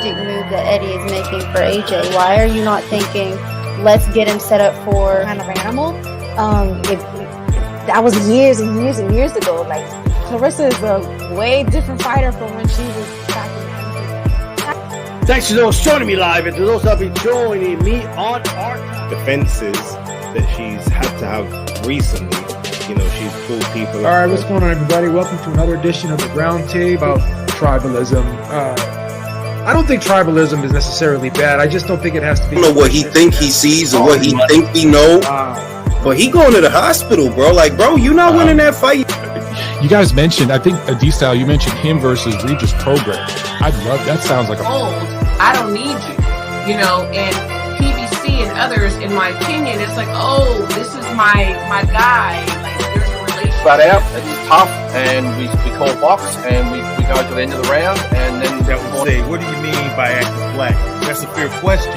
strategic move that Eddie is making for AJ? Why are you not thinking, let's get him set up for kind of animal? That was years and years and years ago. Like, Clarissa is a way different fighter from when she was back in. Thanks to those joining me live and to those that will be joining me on our defenses that she's had to have recently. You know, she's pulled people. All right, what's going on, everybody? Welcome to another edition of the RoundTable about tribalism. I don't think tribalism is necessarily bad. I just don't think it has to be. I don't know what he think he sees or what he think he know. But he going to the hospital, bro. Like, bro, you not winning that fight. You guys mentioned, I think, D-Style, you mentioned him versus Regis Prograis. I'd love, that sounds like a... Old, I don't need you, you know, and PBC and others, in my opinion, it's like, oh, this is my guy. Like, there's a relationship. Flat out, it's tough, and we call box, and we go to the end of the round, and then... That would say, what do you mean by acting black? That's a fair question,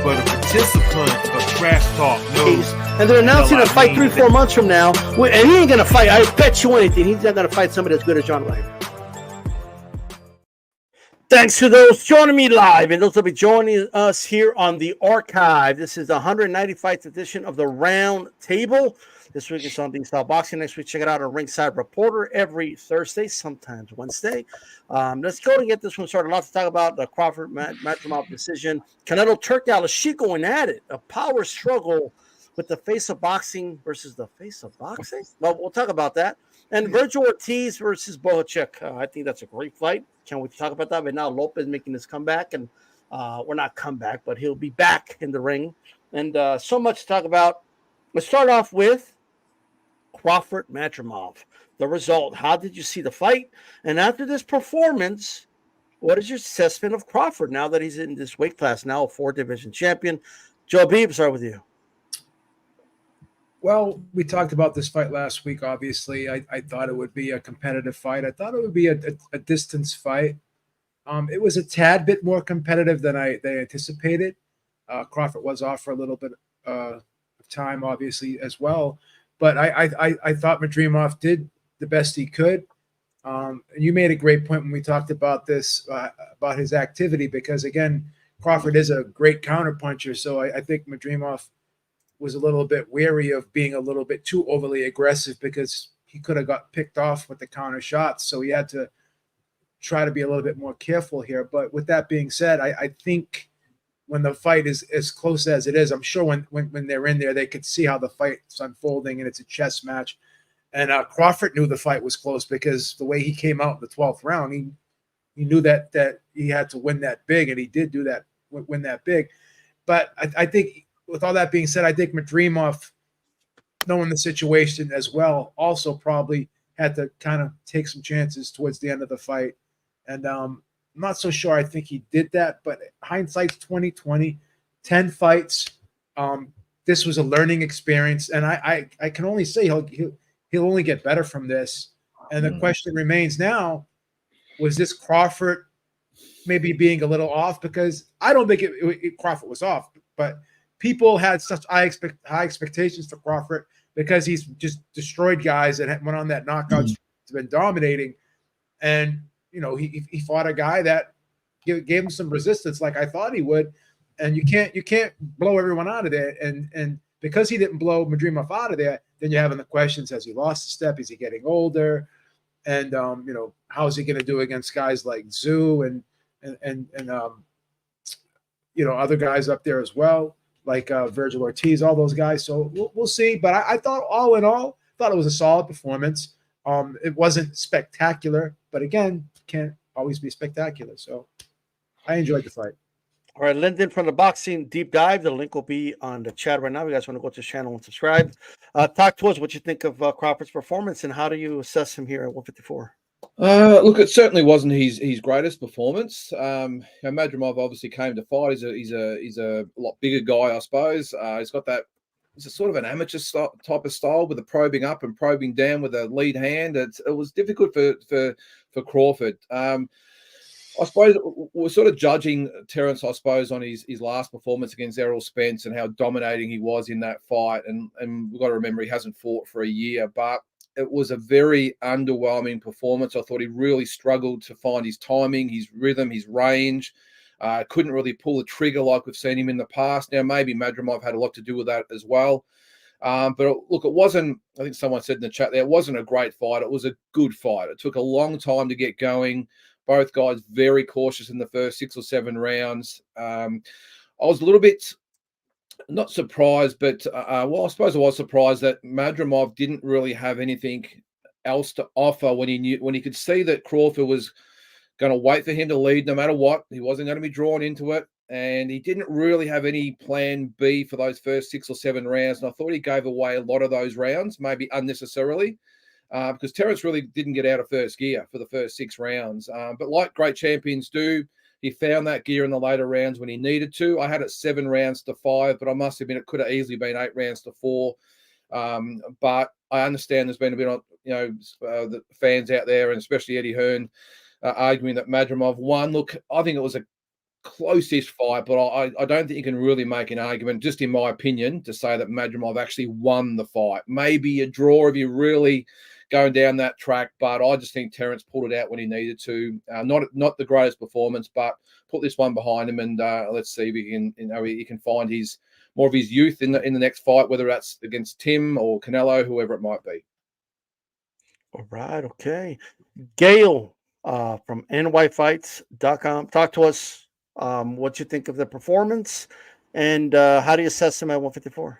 but a participant of trash talk knows. And they're announcing a fight 3-4 months from now. And he ain't going to fight. I bet you anything. He's not going to fight somebody as good as John Wayne. Thanks to those joining me live and those will be joining us here on the archive. This is the 195th edition of the Round Table. This week it's on DStyleBoxing. Next week, check it out on Ringside Reporter every Thursday, sometimes Wednesday. Let's go and get this one started. A lot to talk about. The Crawford Madrimov decision. Canelo Turki Al-Ashik going at it. A power struggle with the face of boxing versus the face of boxing. Well, we'll talk about that. And Vergil Ortiz versus Bohachuk. I think that's a great fight. Can't wait to talk about that. But now Lopez making his comeback. And we're not comeback, but he'll be back in the ring. And so much to talk about. Let's start off with Crawford Madrimov. The result. How did you see the fight? And after this performance, what is your assessment of Crawford now that he's in this weight class, now a 4-division champion? Joe B, start with you. Well, we talked about this fight last week, obviously. I thought it would be a competitive fight. I thought it would be a distance fight. It was a tad bit more competitive than I anticipated. Crawford was off for a little bit of time, obviously, as well. But I thought Madrimov did the best he could. And you made a great point when we talked about this, about his activity, because, again, Crawford is a great counterpuncher. So I think Madrimov was a little bit wary of being a little bit too overly aggressive because he could have got picked off with the counter shots. So he had to try to be a little bit more careful here. But with that being said, I think when the fight is as close as it is, I'm sure when they're in there, they could see how the fight's unfolding and it's a chess match. And Crawford knew the fight was close because the way he came out in the 12th round, he knew that he had to win that big, and he did do that, win that big. But I think with all that being said, I think Madrimov, knowing the situation as well, also probably had to kind of take some chances towards the end of the fight. And I'm not so sure I think he did that, but hindsight's 20/20, 10 fights. This was a learning experience, and I can only say he'll only get better from this. And the question remains now, was this Crawford maybe being a little off? Because I don't think Crawford was off, but people had such high expectations for Crawford because he's just destroyed guys and went on that knockout. He's been dominating. And, you know, he fought a guy that gave him some resistance like I thought he would. And you can't blow everyone out of there. And because he didn't blow Madrimov out of there, then you're having the questions, has he lost a step? Is he getting older? And, you know, how is he going to do against guys like Tszyu and you know, other guys up there as well, like Vergil Ortiz, all those guys. So we'll see. But I thought all in all, it was a solid performance. It wasn't spectacular, but again, can't always be spectacular. So I enjoyed the fight. All right, Lyndon from the Boxing Deep Dive. The link will be on the chat right now. You guys want to go to the channel and subscribe. Talk to us what you think of Crawford's performance and how do you assess him here at 154? Look, it certainly wasn't his greatest performance. Madrimov obviously came to fight. He's a lot bigger guy, I suppose. He's got that. It's a sort of an amateur type of style with the probing up and probing down with a lead hand. It was difficult for Crawford. I suppose we're sort of judging Terence, I suppose, on his last performance against Errol Spence and how dominating he was in that fight. And we've got to remember he hasn't fought for a year, but it was a very underwhelming performance. I thought he really struggled to find his timing, his rhythm, his range. Couldn't really pull the trigger like we've seen him in the past. Now, maybe Madrimov had a lot to do with that as well. But look, it wasn't, I think someone said in the chat there, it wasn't a great fight. It was a good fight. It took a long time to get going. Both guys very cautious in the first 6 or 7 rounds. I was a little bit not surprised, but well, I suppose I was surprised that Madrimov didn't really have anything else to offer when he could see that Crawford was going to wait for him to lead no matter what. He wasn't going to be drawn into it. And he didn't really have any plan B for those first 6 or 7 rounds. And I thought he gave away a lot of those rounds, maybe unnecessarily, because Terence really didn't get out of first gear for the first 6 rounds. But like great champions do, he found that gear in the later rounds when he needed to. I had it 7 rounds to 5, but I must admit it could have easily been 8 rounds to 4. But I understand there's been a bit of, the fans out there, and especially Eddie Hearn, arguing that Madrimov won. Look, I think it was a close-ish fight, but I don't think you can really make an argument, just in my opinion, to say that Madrimov actually won the fight. Maybe a draw if you're really going down that track, but I just think Terence pulled it out when he needed to. Not the greatest performance, but put this one behind him, and let's see if he can find more of his youth in the next fight, whether that's against Tim or Canelo, whoever it might be. All right, okay. Gail from nyfights.com, talk to us. What you think of the performance, and how do you assess him at 154?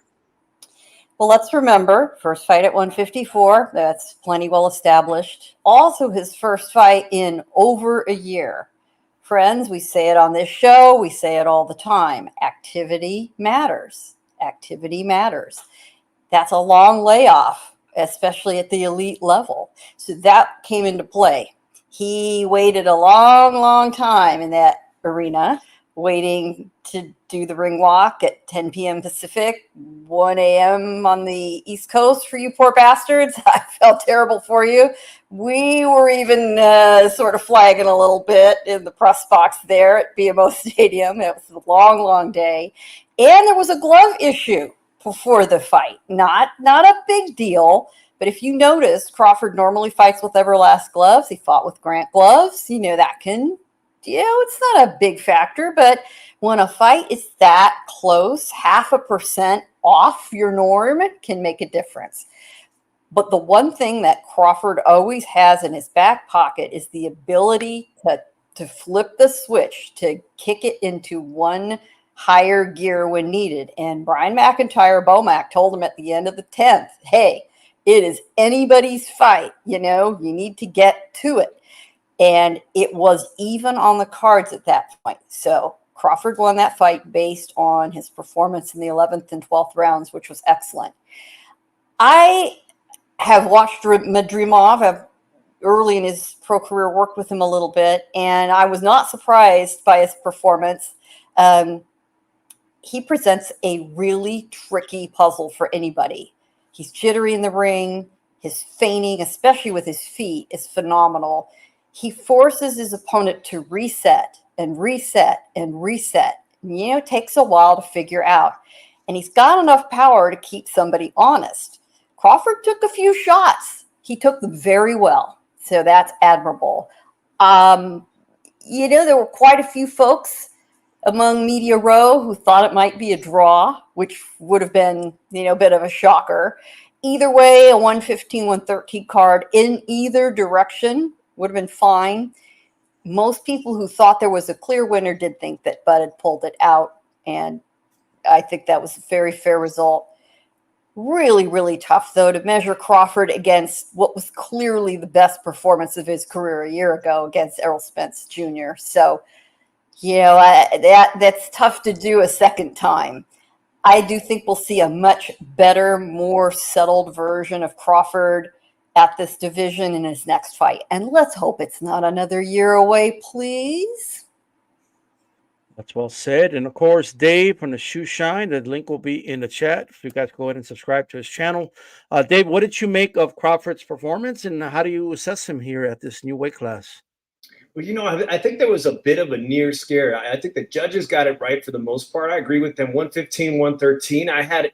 Well, let's remember, first fight at 154, that's plenty well established. Also his first fight in over a year. Friends, we say it on this show, we say it all the time. Activity matters. Activity matters. That's a long layoff, especially at the elite level. So that came into play. He waited a long, long time in that arena, waiting to do the ring walk at 10 p.m. Pacific, 1 a.m. on the East Coast for you poor bastards. I felt terrible for you. We were even sort of flagging a little bit in the press box there at BMO Stadium. It was a long, long day. And there was a glove issue before the fight. Not a big deal. But if you notice, Crawford normally fights with Everlast gloves. He fought with Grant gloves. That can, it's not a big factor. But when a fight is that close, 0.5% off your norm can make a difference. But the one thing that Crawford always has in his back pocket is the ability to flip the switch, to kick it into one higher gear when needed. And Brian McIntyre, Bomac, told him at the end of the 10th, hey, it is anybody's fight. You need to get to it. And it was even on the cards at that point. So Crawford won that fight based on his performance in the 11th and 12th rounds, which was excellent. I have watched Madrimov. I've early in his pro career worked with him a little bit, and I was not surprised by his performance. He presents a really tricky puzzle for anybody. He's jittery in the ring. His feigning, especially with his feet, is phenomenal. He forces his opponent to reset and reset and reset. It takes a while to figure out. And he's got enough power to keep somebody honest. Crawford took a few shots. He took them very well. So that's admirable. There were quite a few folks among Media Row who thought it might be a draw, which would have been, a bit of a shocker. Either way, a 115, 113 card in either direction would have been fine. Most people who thought there was a clear winner did think that Bud had pulled it out, and I think that was a very fair result. Really, really tough, though, to measure Crawford against what was clearly the best performance of his career a year ago against Errol Spence Jr. So, that's tough to do a second time. I do think we'll see a much better, more settled version of Crawford at this division in his next fight. And let's hope it's not another year away, please. That's well said. And of course, Dave from the Shoe Shine, the link will be in the chat. If you guys go ahead and subscribe to his channel. Dave, what did you make of Crawford's performance, and how do you assess him here at this new weight class? Well, I think there was a bit of a near scare. I think the judges got it right for the most part. I agree with them. 115, 113. I had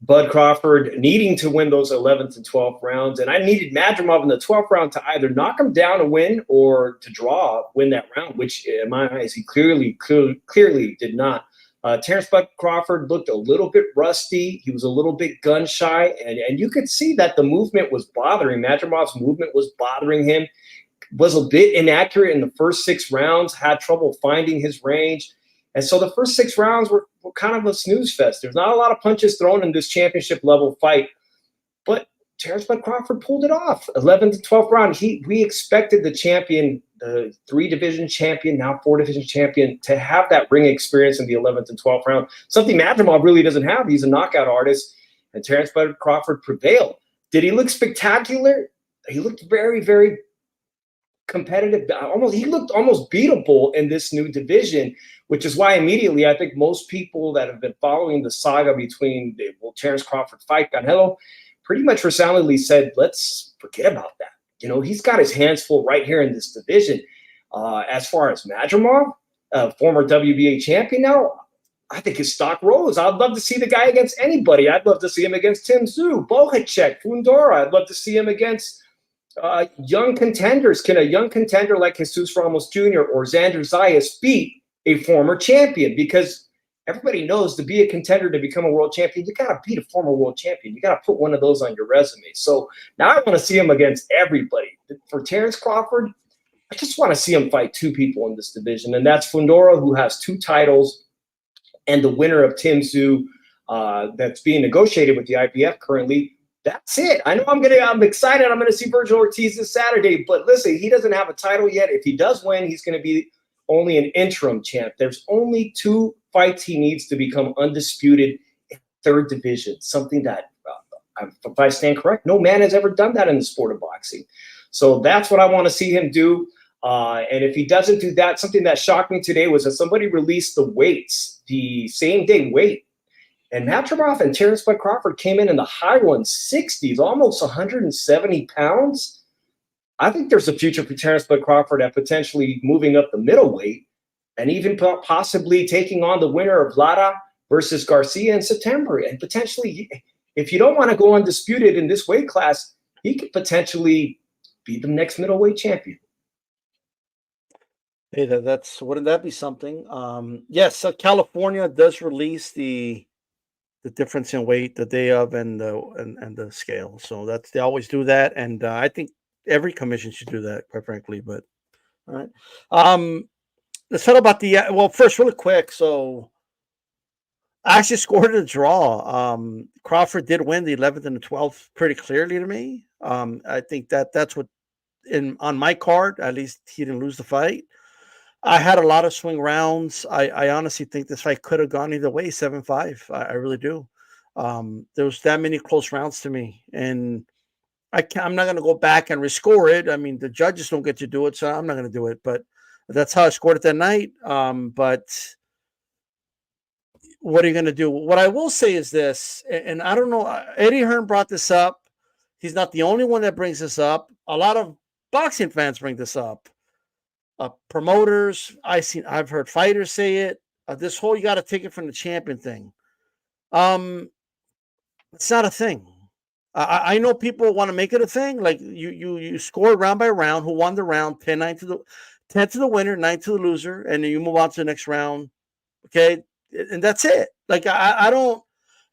Bud Crawford needing to win those 11th and 12th rounds. And I needed Madrimov in the 12th round to either knock him down to win or to win that round, which in my eyes, he clearly did not. Terrence Bud Crawford looked a little bit rusty. He was a little bit gun shy. And you could see that the movement was bothering. Madrimov's movement was bothering him. Was a bit inaccurate in the first 6 rounds, had trouble finding his range. And so the first 6 rounds were kind of a snooze fest. There's not a lot of punches thrown in this championship level fight, but Terrence Bud Crawford pulled it off. 11th to 12th round. We expected the champion, the 3-division champion, now 4-division champion, to have that ring experience in the 11th and 12th round. Something Madrimov really doesn't have. He's a knockout artist, and Terrence Bud Crawford prevailed. Did he look spectacular? He looked very, very competitive. He looked almost beatable in this new division, which is why immediately I think most people that have been following the saga between the Terrence Crawford fight, Canelo, pretty much resoundingly said, let's forget about that. You know, he's got his hands full right here in this division. As far as Madrimov, former WBA champion now, I think his stock rose. I'd love to see the guy against anybody. I'd love to see him against Tszyu, Bohachuk, Fundora. I'd love to see him against young contenders. Can a young contender like Jesus Ramos Jr. or Xander Zayas beat a former champion? Because everybody knows to be a contender, to become a world champion, you got to beat a former world champion. You got to put one of those on your resume. So now I want to see him against everybody. For Terrence Crawford, I just want to see him fight 2 people in this division, and that's Fundora, who has 2 titles, and the winner of Tszyu that's being negotiated with the IBF currently. That's it. I know I'm excited. I'm gonna see Vergil Ortiz this Saturday, but listen, he doesn't have a title yet. If he does win, he's gonna be only an interim champ. There's only 2 fights he needs to become undisputed in 3rd division. Something that, if I stand correct, no man has ever done that in the sport of boxing. So that's what I want to see him do. And if he doesn't do that, something that shocked me today was that somebody released the weights, the same day weight. And Madrimov and Terrence Bud Crawford came in the high 160s, almost 170 pounds. I think there's a future for Terrence Bud Crawford at potentially moving up the middleweight and even possibly taking on the winner of Lara versus Garcia in September. And potentially, if you don't want to go undisputed in this weight class, he could potentially be the next middleweight champion. Hey, wouldn't that be something? Yes, California does release the difference in weight the day of and the scale. So they always do that, and I think every commission should do that, quite frankly. But all right, let's talk about first, really quick. So I actually scored a draw. Crawford did win the 11th and the 12th pretty clearly to me. I think that's what on my card, at least he didn't lose the fight. I had a lot of swing rounds. I honestly think this fight could have gone either way, 7-5. I really do. There was that many close rounds to me, and I'm not going to go back and rescore it. I mean, the judges don't get to do it, so I'm not going to do it. But that's how I scored it that night. But what are you going to do? What I will say is this, and I don't know, Eddie Hearn brought this up. He's not the only one that brings this up. A lot of boxing fans bring this up. Promoters, I've heard fighters say it. This whole you got to take it from the champion thing. It's not a thing. I know people want to make it a thing. Like you score round by round. Who won the round? 10 to the winner, 9 to the loser, and then you move on to the next round. Okay, and that's it. Like I don't.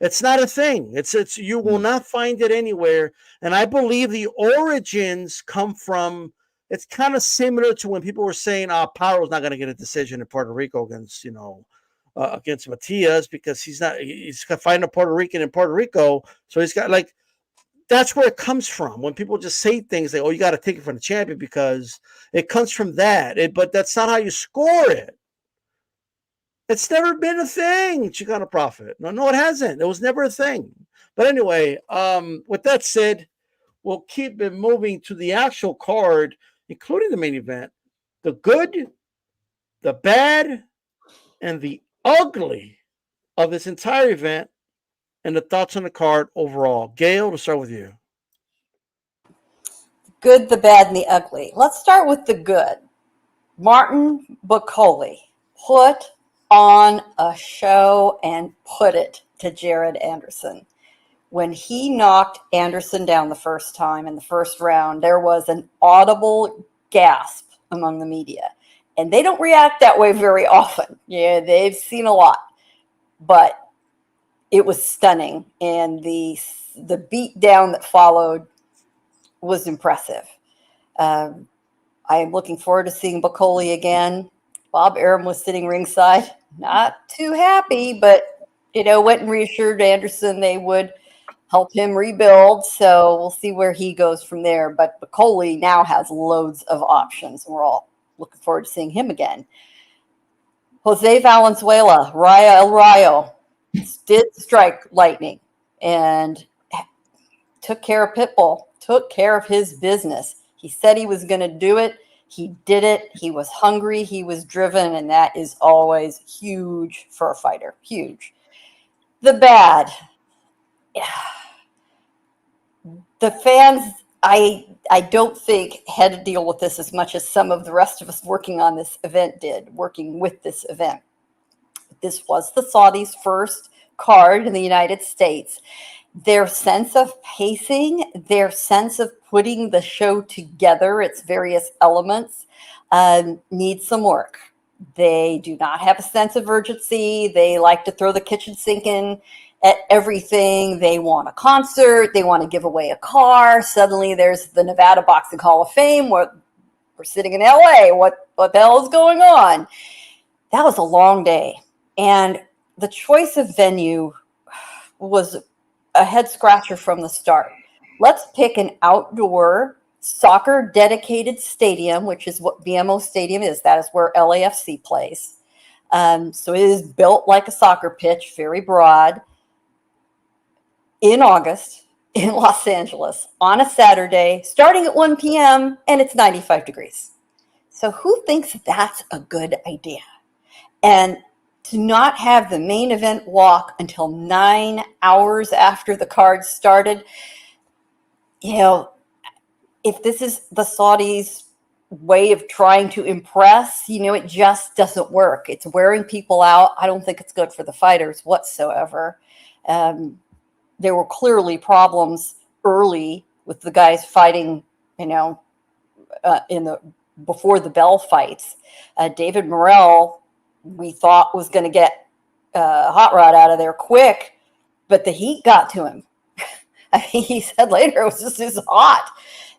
It's not a thing. It's you will not find it anywhere. And I believe the origins come from. It's kind of similar to when people were saying, Paro's not going to get a decision in Puerto Rico against Matias because he's fighting a Puerto Rican in Puerto Rico. So he's got that's where it comes from. When people just say things like, you got to take it from the champion because it comes from that. But that's not how you score it. It's never been a thing, Chicano Prophet. No, it hasn't. It was never a thing. But anyway, with that said, we'll keep it moving to the actual card, including the main event, the good, the bad, and the ugly of this entire event, and the thoughts on the card overall. Gail, to start with you. Good, the bad, and the ugly. Let's start with the good. Martin Bakole put on a show and put it to Jared Anderson. when he knocked Anderson down the first time in the first round, there was an audible gasp among the media. And they don't react that way very often. Yeah, they've seen a lot. But it was stunning. And the beat down that followed was impressive. I am looking forward to seeing Bacoli again. Bob Arum was sitting ringside, not too happy, but, went and reassured Anderson they would help him rebuild. So we'll see where he goes from there. But Bacoli now has loads of options, and we're all looking forward to seeing him again. Jose Valenzuela, Raya El Rayo, did strike lightning and took care of Pitbull, took care of his business. He said he was going to do it. He did it. He was hungry. He was driven. And that is always huge for a fighter. Huge. The bad. The fans, I don't think had to deal with this as much as some of the rest of us working on this event did, working with this event. This was the Saudis' first card in the United States. Their sense of pacing, their sense of putting the show together, its various elements, needs some work. They do not have a sense of urgency. They like to throw the kitchen sink in at everything. They want a concert. They want to give away a car. Suddenly there's the Nevada Boxing Hall of Fame. We're sitting in LA. What the hell is going on? That was a long day. And the choice of venue was a head scratcher from the start. Let's pick an outdoor soccer dedicated stadium, which is what BMO Stadium is. That is where LAFC plays. So it is built like a soccer pitch, very broad, in August in Los Angeles on a Saturday, starting at 1 p.m. and it's 95 degrees. So who thinks that's a good idea? And to not have the main event walk until 9 hours after the card started, if this is the Saudis' way of trying to impress, it just doesn't work. It's wearing people out. I don't think it's good for the fighters whatsoever. There were clearly problems early with the guys fighting, before the bell fights. David Morrell, we thought was going to get Hot Rod out of there quick, but the heat got to him. I mean, he said later it was just as hot.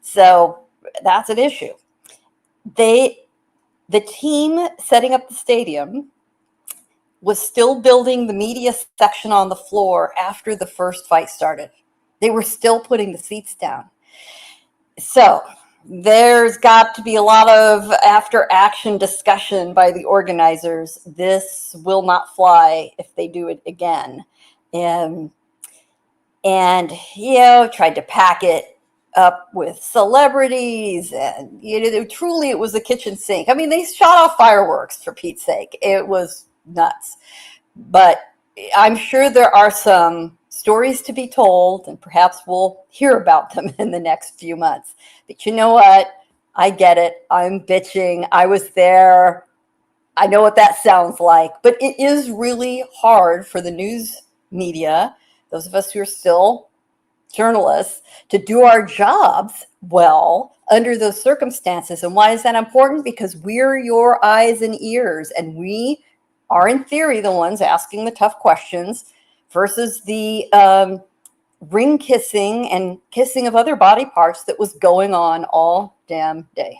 So that's an issue. The team setting up the stadium was still building the media section on the floor after the first fight started. They were still putting the seats down. So there's got to be a lot of after-action discussion by the organizers. This will not fly if they do it again. And tried to pack it up with celebrities. And, truly it was a kitchen sink. I mean, they shot off fireworks, for Pete's sake. It was nuts. But I'm sure there are some stories to be told, and perhaps we'll hear about them in the next few months. But you know what? I get it. I'm bitching. I was there. I know what that sounds like. But it is really hard for the news media, those of us who are still journalists, to do our jobs well under those circumstances. And why is that important? Because we're your eyes and ears, and we are, in theory, the ones asking the tough questions versus the ring kissing and kissing of other body parts that was going on all damn day.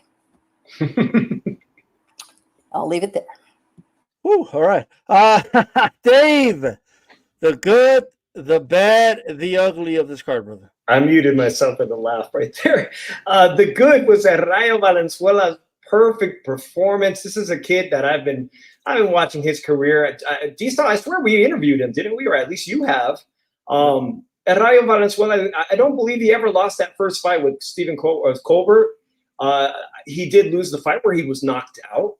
I'll leave it there. Woo, all right. Dave, the good, the bad, the ugly of this card, brother. I muted myself in the laugh right there. The good was Rayo Valenzuela's perfect performance. This is a kid that I've been watching his career. DStyle, I swear we interviewed him, didn't we? Or at least you have. Rayo Valenzuela, I don't believe he ever lost that first fight with Stephen Colbert. He did lose the fight where he was knocked out,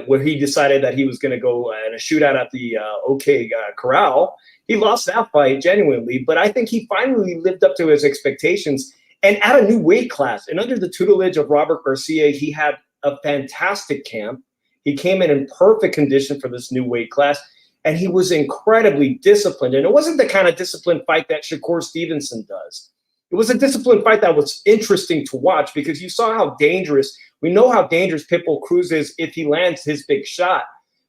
where he decided that he was going to go in a shootout at the Corral. He lost that fight genuinely, but I think he finally lived up to his expectations. And at a new weight class, and under the tutelage of Robert Garcia, he had a fantastic camp. He came in perfect condition for this new weight class. and he was incredibly disciplined. And it wasn't the kind of disciplined fight that Shakur Stevenson does. It was a disciplined fight that was interesting to watch because you saw how dangerous, we know how dangerous Pitbull Cruz is if he lands his big shot.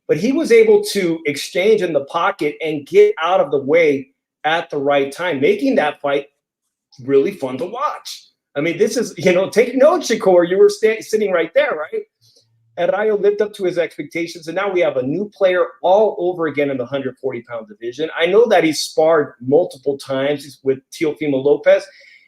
But he was able to exchange in the pocket and get out of the way at the right time, making that fight really fun to watch. I mean, this is, take note, Shakur, you were sitting right there, right? And Rayo lived up to his expectations, and now we have a new player all over again in the 140-pound division. I know that he's sparred multiple times with Teofimo Lopez,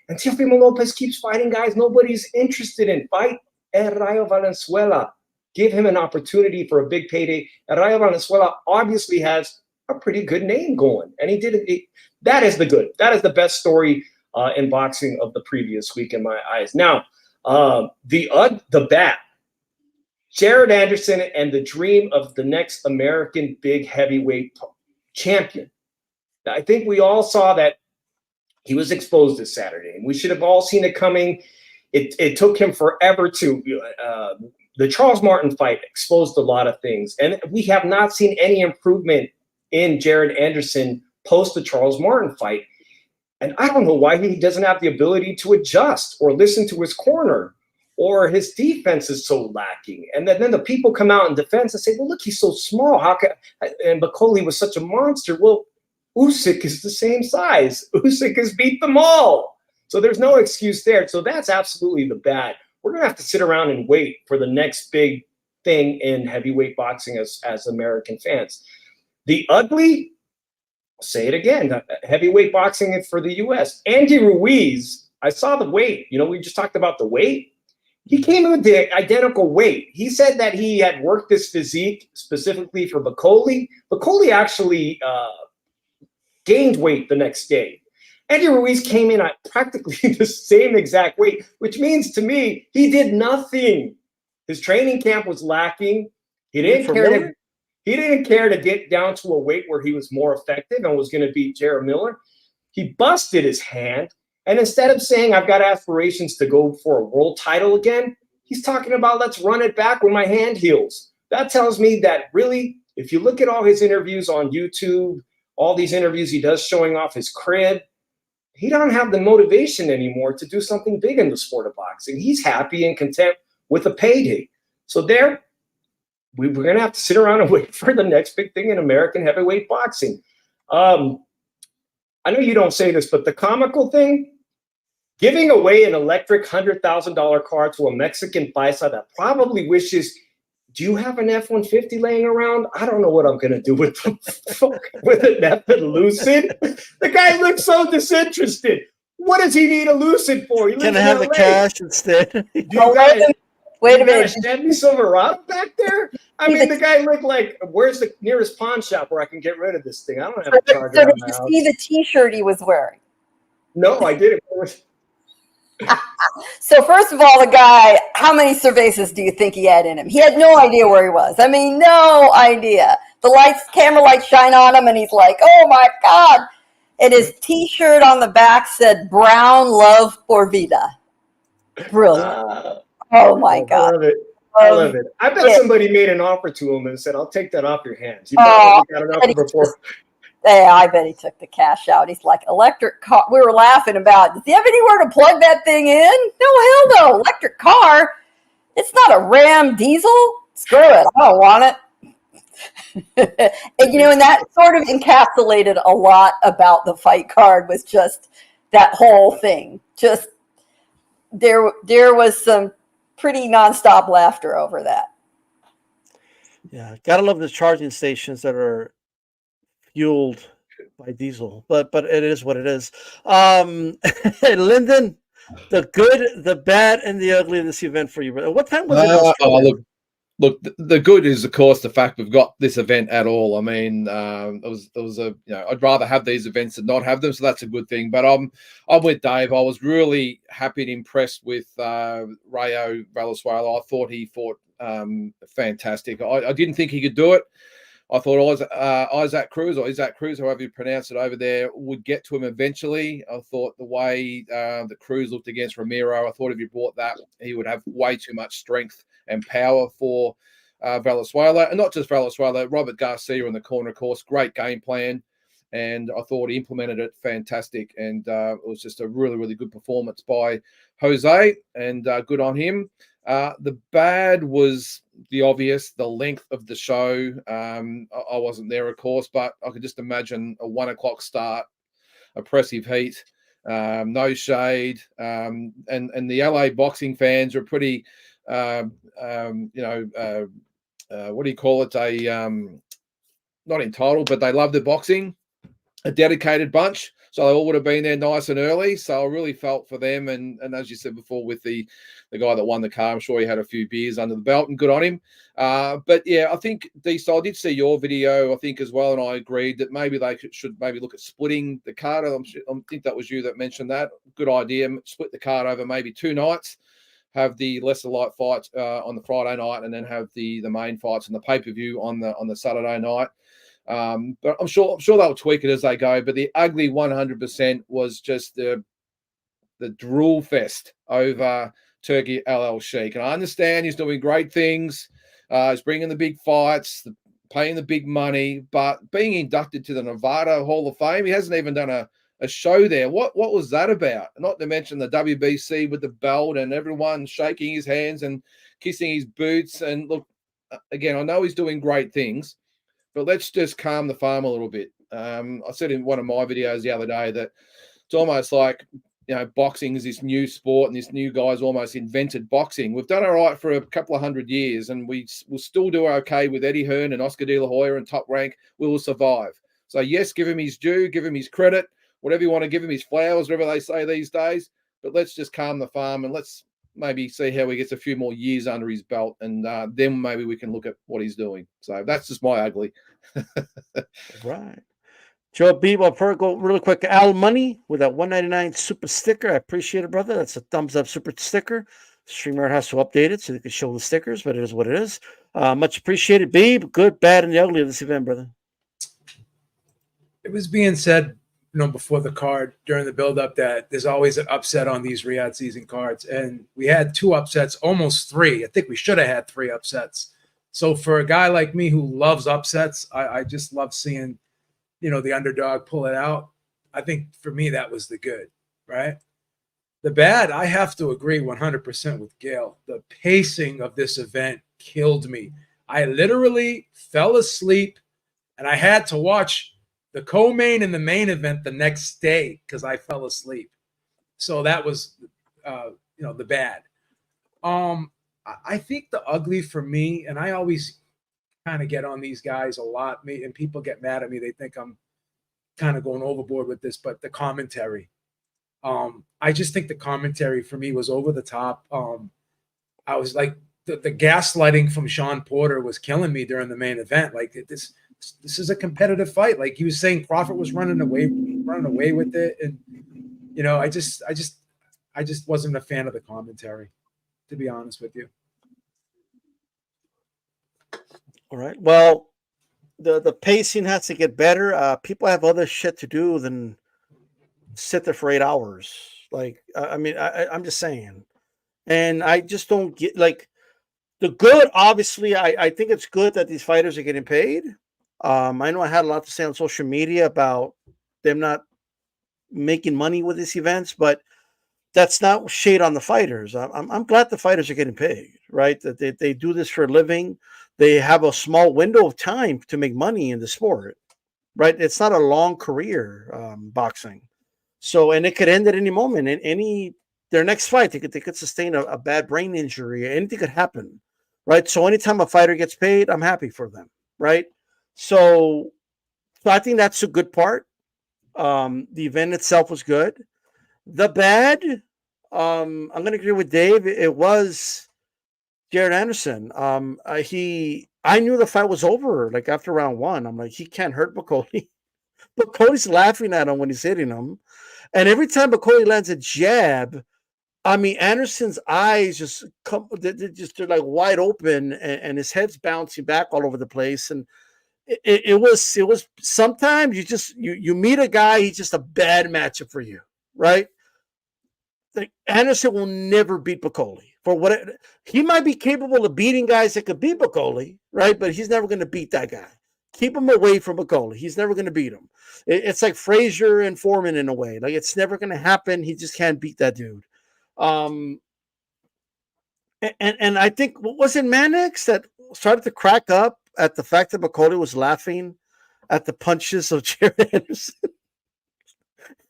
and Teofimo Lopez keeps fighting guys nobody's interested in. Fight Rayo Valenzuela. Give him an opportunity for a big payday. And Rayo Valenzuela obviously has a pretty good name going, and he did it. That is the good. That is the best story in boxing of the previous week in my eyes. Now, the bat. Jared Anderson and the dream of the next American big heavyweight champion. Now, I think we all saw that he was exposed this Saturday, and we should have all seen it coming. It took him forever to the Charles Martin fight exposed a lot of things, and we have not seen any improvement in Jared Anderson post the Charles Martin fight. And I don't know why he doesn't have the ability to adjust or listen to his corner, or his defense is so lacking. And then the people come out in defense and say, well, look, he's so small. And Bakoli was such a monster. Well, Usyk is the same size. Usyk has beat them all. So there's no excuse there. So that's absolutely the bad. We're going to have to sit around and wait for the next big thing in heavyweight boxing as American fans. The ugly, I'll say it again, heavyweight boxing for the U.S. Andy Ruiz, I saw the weight. We just talked about the weight. He came in with the identical weight. He said that he had worked this physique specifically for Bakoli. Bakoli actually gained weight the next day. Andy Ruiz came in at practically the same exact weight, which means to me, he did nothing. His training camp was lacking. He didn't care to get down to a weight where he was more effective and was going to beat Jared Miller. He busted his hand. And instead of saying, I've got aspirations to go for a world title again, he's talking about, let's run it back when my hand heals. That tells me that really, if you look at all his interviews on YouTube, all these interviews he does showing off his crib, he don't have the motivation anymore to do something big in the sport of boxing. He's happy and content with a payday. So we're going to have to sit around and wait for the next big thing in American heavyweight boxing. I know you don't say this, but the comical thing, giving away an electric $100,000 car to a Mexican paisa that probably wishes, do you have an F-150 laying around? I don't know what I'm going to do with an F-Lucid. The guy looks so disinterested. What does he need a Lucid for? Can I have the cash instead? Wait a minute. Chevy Silverado back there? I mean, the guy looked like, where's the nearest pawn shop where I can get rid of this thing? I don't have a charger. So did you see the T-shirt he was wearing? No, I didn't. So first of all, the guy, how many cervezas do you think he had in him? He had no idea where he was. I mean, no idea. The camera lights shine on him, and he's like, oh my God. And his T-shirt on the back said, Brown Love por Vida. Brilliant. Oh my God. I love it. I bet somebody made an offer to him and said, I'll take that off your hands. You probably got an offer before. Yeah, I bet he took the cash out. He's like, electric car. We were laughing about, does he have anywhere to plug that thing in? No, hell no. Electric car. It's not a Ram diesel. Screw it. I don't want it. And that sort of encapsulated a lot about the fight card, was just that whole thing. Just there was some pretty nonstop laughter over that. Yeah, gotta love the charging stations that are fueled by diesel, but it is what it is. Lyndon, the good, the bad, and the ugly of this event for you. What time was it? Look, the good is, of course, the fact we've got this event at all. I mean, it was a I'd rather have these events than not have them, so that's a good thing. But I'm with Dave. I was really happy and impressed with Rayo Valenzuela. I thought he fought fantastic. I didn't think he could do it. I thought Isaac Cruz, however you pronounce it over there, would get to him eventually. I thought the way that Cruz looked against Ramiro, I thought if he brought that, he would have way too much strength and power for Valenzuela, and not just Valenzuela, Robert Garcia in the corner, of course. Great game plan, and I thought he implemented it fantastic, and it was just a really, really good performance by Jose, and good on him. The bad was the obvious, the length of the show. I wasn't there, of course, but I could just imagine a 1 o'clock start, oppressive heat, no shade, and the LA boxing fans are pretty, what do you call it? Not entitled, but they love the boxing, a dedicated bunch. So they all would have been there nice and early. So I really felt for them. And as you said before, with the guy that won the car, I'm sure he had a few beers under the belt, and good on him. But yeah, I think DStyle, I did see your video, I think, as well, and I agreed that maybe they should maybe look at splitting the card. I think that was you that mentioned that. Good idea. Split the card over maybe 2 nights. Have the lesser light fights on the Friday night, and then have the main fights and the pay-per-view on the Saturday night. But I'm sure they'll tweak it as they go. But the ugly 100% was just the drool fest over Turki LL Sheik. And I understand he's doing great things. He's bringing the big fights, paying the big money, but being inducted to the Nevada Hall of Fame, he hasn't even done a show there. What was that about? Not to mention the WBC with the belt and everyone shaking his hands and kissing his boots. And look, again, I know he's doing great things, but let's just calm the farm a little bit. I said in one of my videos the other day that it's almost like, boxing is this new sport, and this new guy's almost invented boxing. We've done all right for a couple of 100 years, and we'll still do okay with Eddie Hearn and Oscar De La Hoya and Top Rank. We will survive. So yes, give him his due, give him his credit, whatever you want to give him, his flowers, whatever they say these days. But let's just calm the farm, and let's maybe see how he gets a few more years under his belt, and then maybe we can look at what he's doing. So that's just my ugly. Right. Joe B. Well, go really quick. Al Money with that 199 super sticker. I appreciate it, brother. That's a thumbs up super sticker. StreamYard has to update it so they can show the stickers, but it is what it is. Much appreciated, B. Good, bad, and the ugly of this event, brother. It was being said, before the card, during the build-up, that there's always an upset on these Riyadh season cards, and we had 2 upsets, almost 3. I think we should have had 3 upsets. So for a guy like me who loves upsets, I just love seeing, the underdog pull it out. I think for me that was the good, right? The bad, I have to agree 100% with Gail. The pacing of this event killed me. I literally fell asleep, and I had to watch the co-main and the main event the next day because I fell asleep. So that was, the bad. I think the ugly for me, and I always kind of get on these guys a lot, and people get mad at me. They think I'm kind of going overboard with this, but the commentary. I just think the commentary for me was over the top. I was like, the gaslighting from Sean Porter was killing me during the main event. Like this is a competitive fight. Like he was saying Crawford was running away with it. And, I just wasn't a fan of the commentary, to be honest with you. All right. Well, the pacing has to get better. People have other shit to do than sit there for 8 hours. Like, I'm just saying. And I just don't get, like, the good, obviously, I think it's good that these fighters are getting paid. I know I had a lot to say on social media about them not making money with these events, but that's not shade on the fighters. I'm glad the fighters are getting paid, right? That they do this for a living. They have a small window of time to make money in the sport, right? It's not a long career, boxing. So, and it could end at any moment. In their next fight, they could sustain a bad brain injury. Anything could happen, right? So anytime a fighter gets paid, I'm happy for them, right? So I think that's a good part. The event itself was good. The bad, I'm going to agree with Dave. It was Jared Anderson. I knew the fight was over. Like after round 1, I'm like, he can't hurt Bakoli. Bakoli's laughing at him when he's hitting him, and every time Bakoli lands a jab, Anderson's eyes they're like wide open, and his head's bouncing back all over the place, and it was sometimes you meet a guy, he's just a bad matchup for you, right? Like Anderson will never beat Bakoli. For what he might be capable of beating guys that could beat Bakole, right? But he's never going to beat that guy. Keep him away from Bakole. He's never going to beat him. It's like Frazier and Foreman in a way. Like it's never going to happen. He just can't beat that dude. And I think, what was it, Mannix that started to crack up at the fact that Bakole was laughing at the punches of Jared Anderson?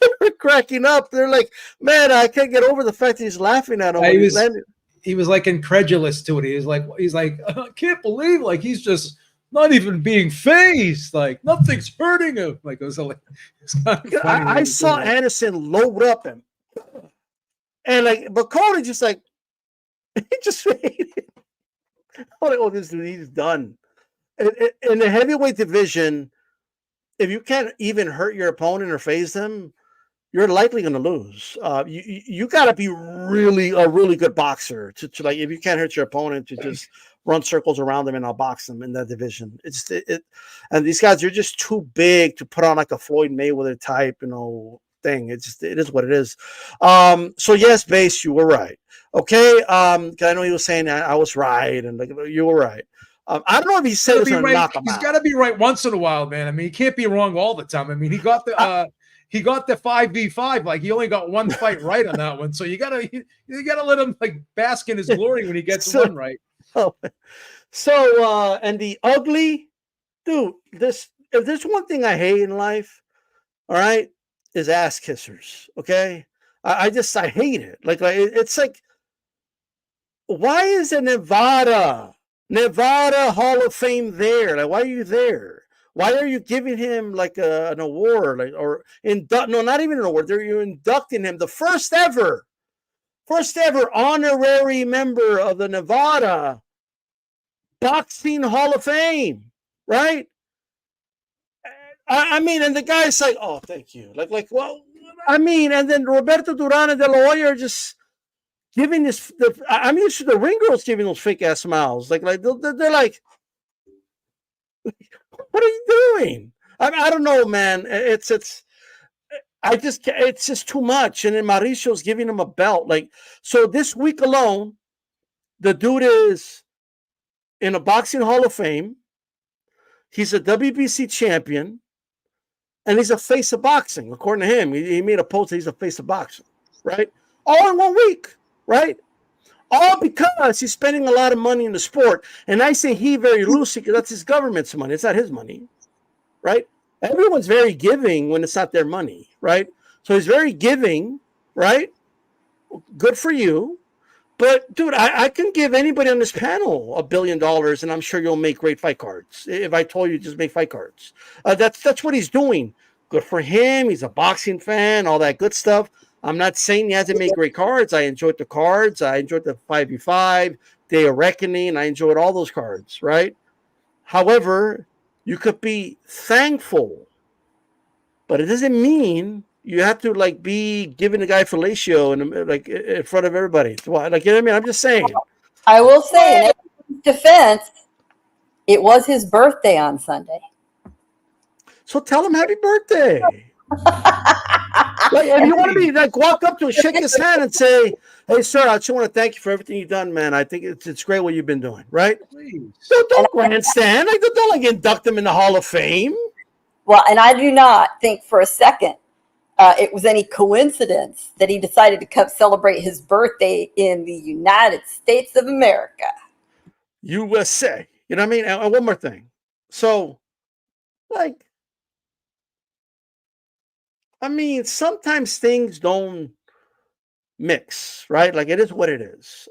They were cracking up. They're like, man, I can't get over the fact that he's laughing at him. He was like incredulous to it. He's like, I can't believe, like, he's just not even being phased. Like nothing's hurting him. Like it was like, I saw Anderson load up him, and like Bakole just like he just oh, this dude, he's done. In the heavyweight division, if you can't even hurt your opponent or phase them, you're likely going to lose. You got to be a really good boxer to like, if you can't hurt your opponent, to just run circles around them and outbox them in that division. And these guys are just too big to put on like a Floyd Mayweather type, thing. It is what it is. So yes, Base, you were right. Okay. I know he was saying I was right, and like you were right. I don't know if he said he's going to knock him out. He's got to be right once in a while, man. I mean, he can't be wrong all the time. I mean, he got the 5v5. Like he only got one fight right on that one. So you gotta let him like bask in his glory when he gets one right. So and the ugly dude. If there's one thing I hate in life, all right, is ass kissers. Okay, I hate it. Like it's like, why is a Nevada Hall of Fame there? Like, why are you there? Why are you giving him like an award, no, not even an award? You're inducting him, the first ever honorary member of the Nevada Boxing Hall of Fame, right? I mean, and the guy's like, oh, thank you. Like, well, I mean, and then Roberto Duran and De La Hoya are just giving this. I'm used to the ring girls giving those fake ass smiles. Like they're like, what are you doing? I mean, I don't know, man. It's just too much. And then Mauricio's giving him a belt. Like, so this week alone, the dude is in a boxing Hall of Fame. He's a WBC champion, and he's a face of boxing. According to him, he made a post that he's a face of boxing, right? All in 1 week, right? All because he's spending a lot of money in the sport. And I say he very loosely because that's his government's money. It's not his money, right? Everyone's very giving when it's not their money, right? So he's very giving, right? Good for you. But, dude, I can give anybody on this panel $1 billion, and I'm sure you'll make great fight cards. If I told you just make fight cards. That's what he's doing. Good for him. He's a boxing fan, all that good stuff. I'm not saying he hasn't made great cards. I enjoyed the cards. I enjoyed the 5v5, Day of Reckoning. I enjoyed all those cards, right? However, you could be thankful, but it doesn't mean you have to like be giving the guy fellatio in front of everybody. Like, you know what I mean? I'm just saying. I will say, in his defense, it was his birthday on Sunday. So tell him happy birthday. Like, if you want to be like, walk up to him, shake his hand, and say, "Hey, sir, I just want to thank you for everything you've done, man. I think it's great what you've been doing." Right? Please. Don't grandstand. Like, don't like induct him in the Hall of Fame. Well, and I do not think for a second it was any coincidence that he decided to come celebrate his birthday in the United States of America. USA. You know what I mean? And one more thing. So, like, I mean, sometimes things don't mix, right? Like, it is what it is.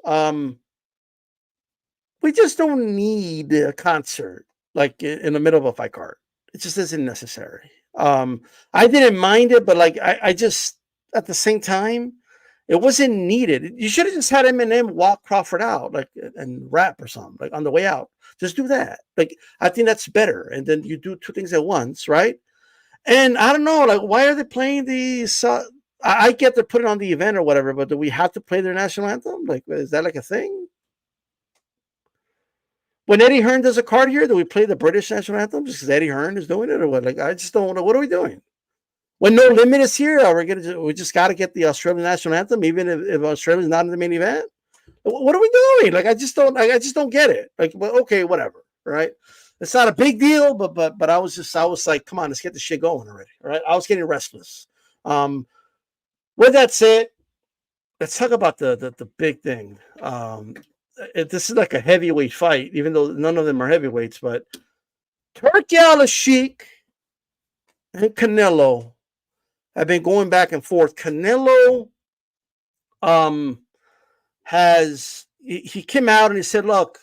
We just don't need a concert like in the middle of a fight card. It just isn't necessary. I didn't mind it, but like I just at the same time, it wasn't needed. You should have just had Eminem walk Crawford out, like, and rap or something, like on the way out. Just do that. Like, I think that's better. And then you do two things at once, right? And I don't know, like, why are they playing these? I get they're putting on the event or whatever, but do we have to play their national anthem? Like, is that like a thing? When Eddie Hearn does a card here, do we play the British national anthem just because Eddie Hearn is doing it, or what? Like, I just don't know. What are we doing? When No Limit is here, we just got to get the Australian national anthem, even if Australia's not in the main event. What are we doing? Like, I just don't get it. Like, well, okay, whatever, right? It's not a big deal, but I was like, come on, let's get the shit going already. All right. I was getting restless. With that said, let's talk about the big thing. This is like a heavyweight fight, even though none of them are heavyweights, but Turki Al-Sheikh and Canelo have been going back and forth. Canelo he came out and he said, look,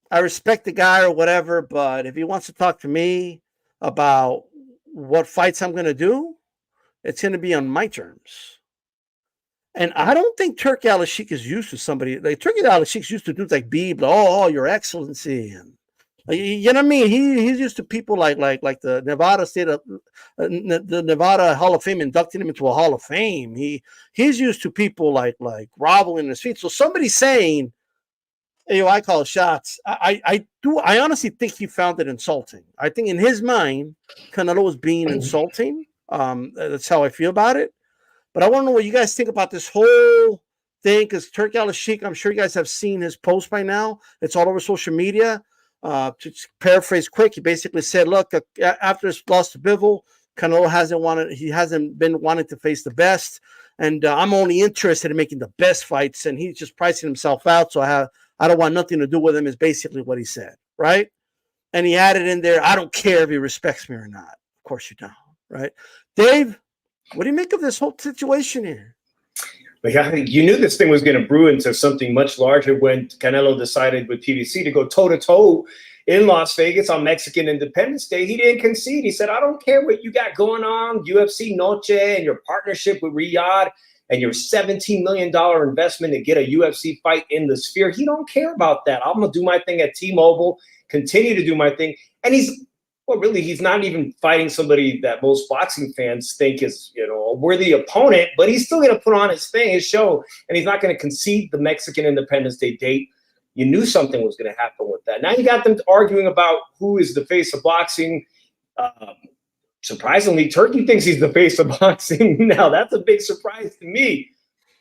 I respect the guy or whatever, but if he wants to talk to me about what fights I'm going to do, it's going to be on my terms. And I don't think Turki Al-Sheikh is used to somebody like Turki Al-Sheikh's used to dudes like Beeb, oh, your excellency, and you know what I mean. He's used to people like the Nevada the Nevada Hall of Fame inducting him into a Hall of Fame. He's used to people like groveling his feet. So somebody saying, "Hey, I call shots," I honestly think he found it insulting. I think in his mind, Canelo was being insulting. That's how I feel about it. But I want to know what you guys think about this whole thing, because Turki Al-Sheikh, I'm sure you guys have seen his post by now. It's all over social media. To paraphrase quick, he basically said, look, after his loss to Bivol, Canelo hasn't been wanting to face the best, and I'm only interested in making the best fights, and he's just pricing himself out, so I don't want nothing to do with him, is basically what he said, right? And he added in there, I don't care if he respects me or not. Of course you don't, right? Dave, what do you make of this whole situation here? I think you knew this thing was going to brew into something much larger when Canelo decided with PBC to go toe-to-toe in Las Vegas on Mexican Independence Day. He didn't concede. He said, I don't care what you got going on, UFC Noche and your partnership with Riyadh and your $17 million investment to get a UFC fight in the Sphere. He don't care about that. I'm going to do my thing at T-Mobile, continue to do my thing. And he's not even fighting somebody that most boxing fans think is, a worthy opponent, but he's still going to put on his thing, his show, and he's not going to concede the Mexican Independence Day date. You knew something was going to happen with that. Now you got them arguing about who is the face of boxing. Surprisingly, Turki thinks he's the face of boxing. Now, that's a big surprise to me.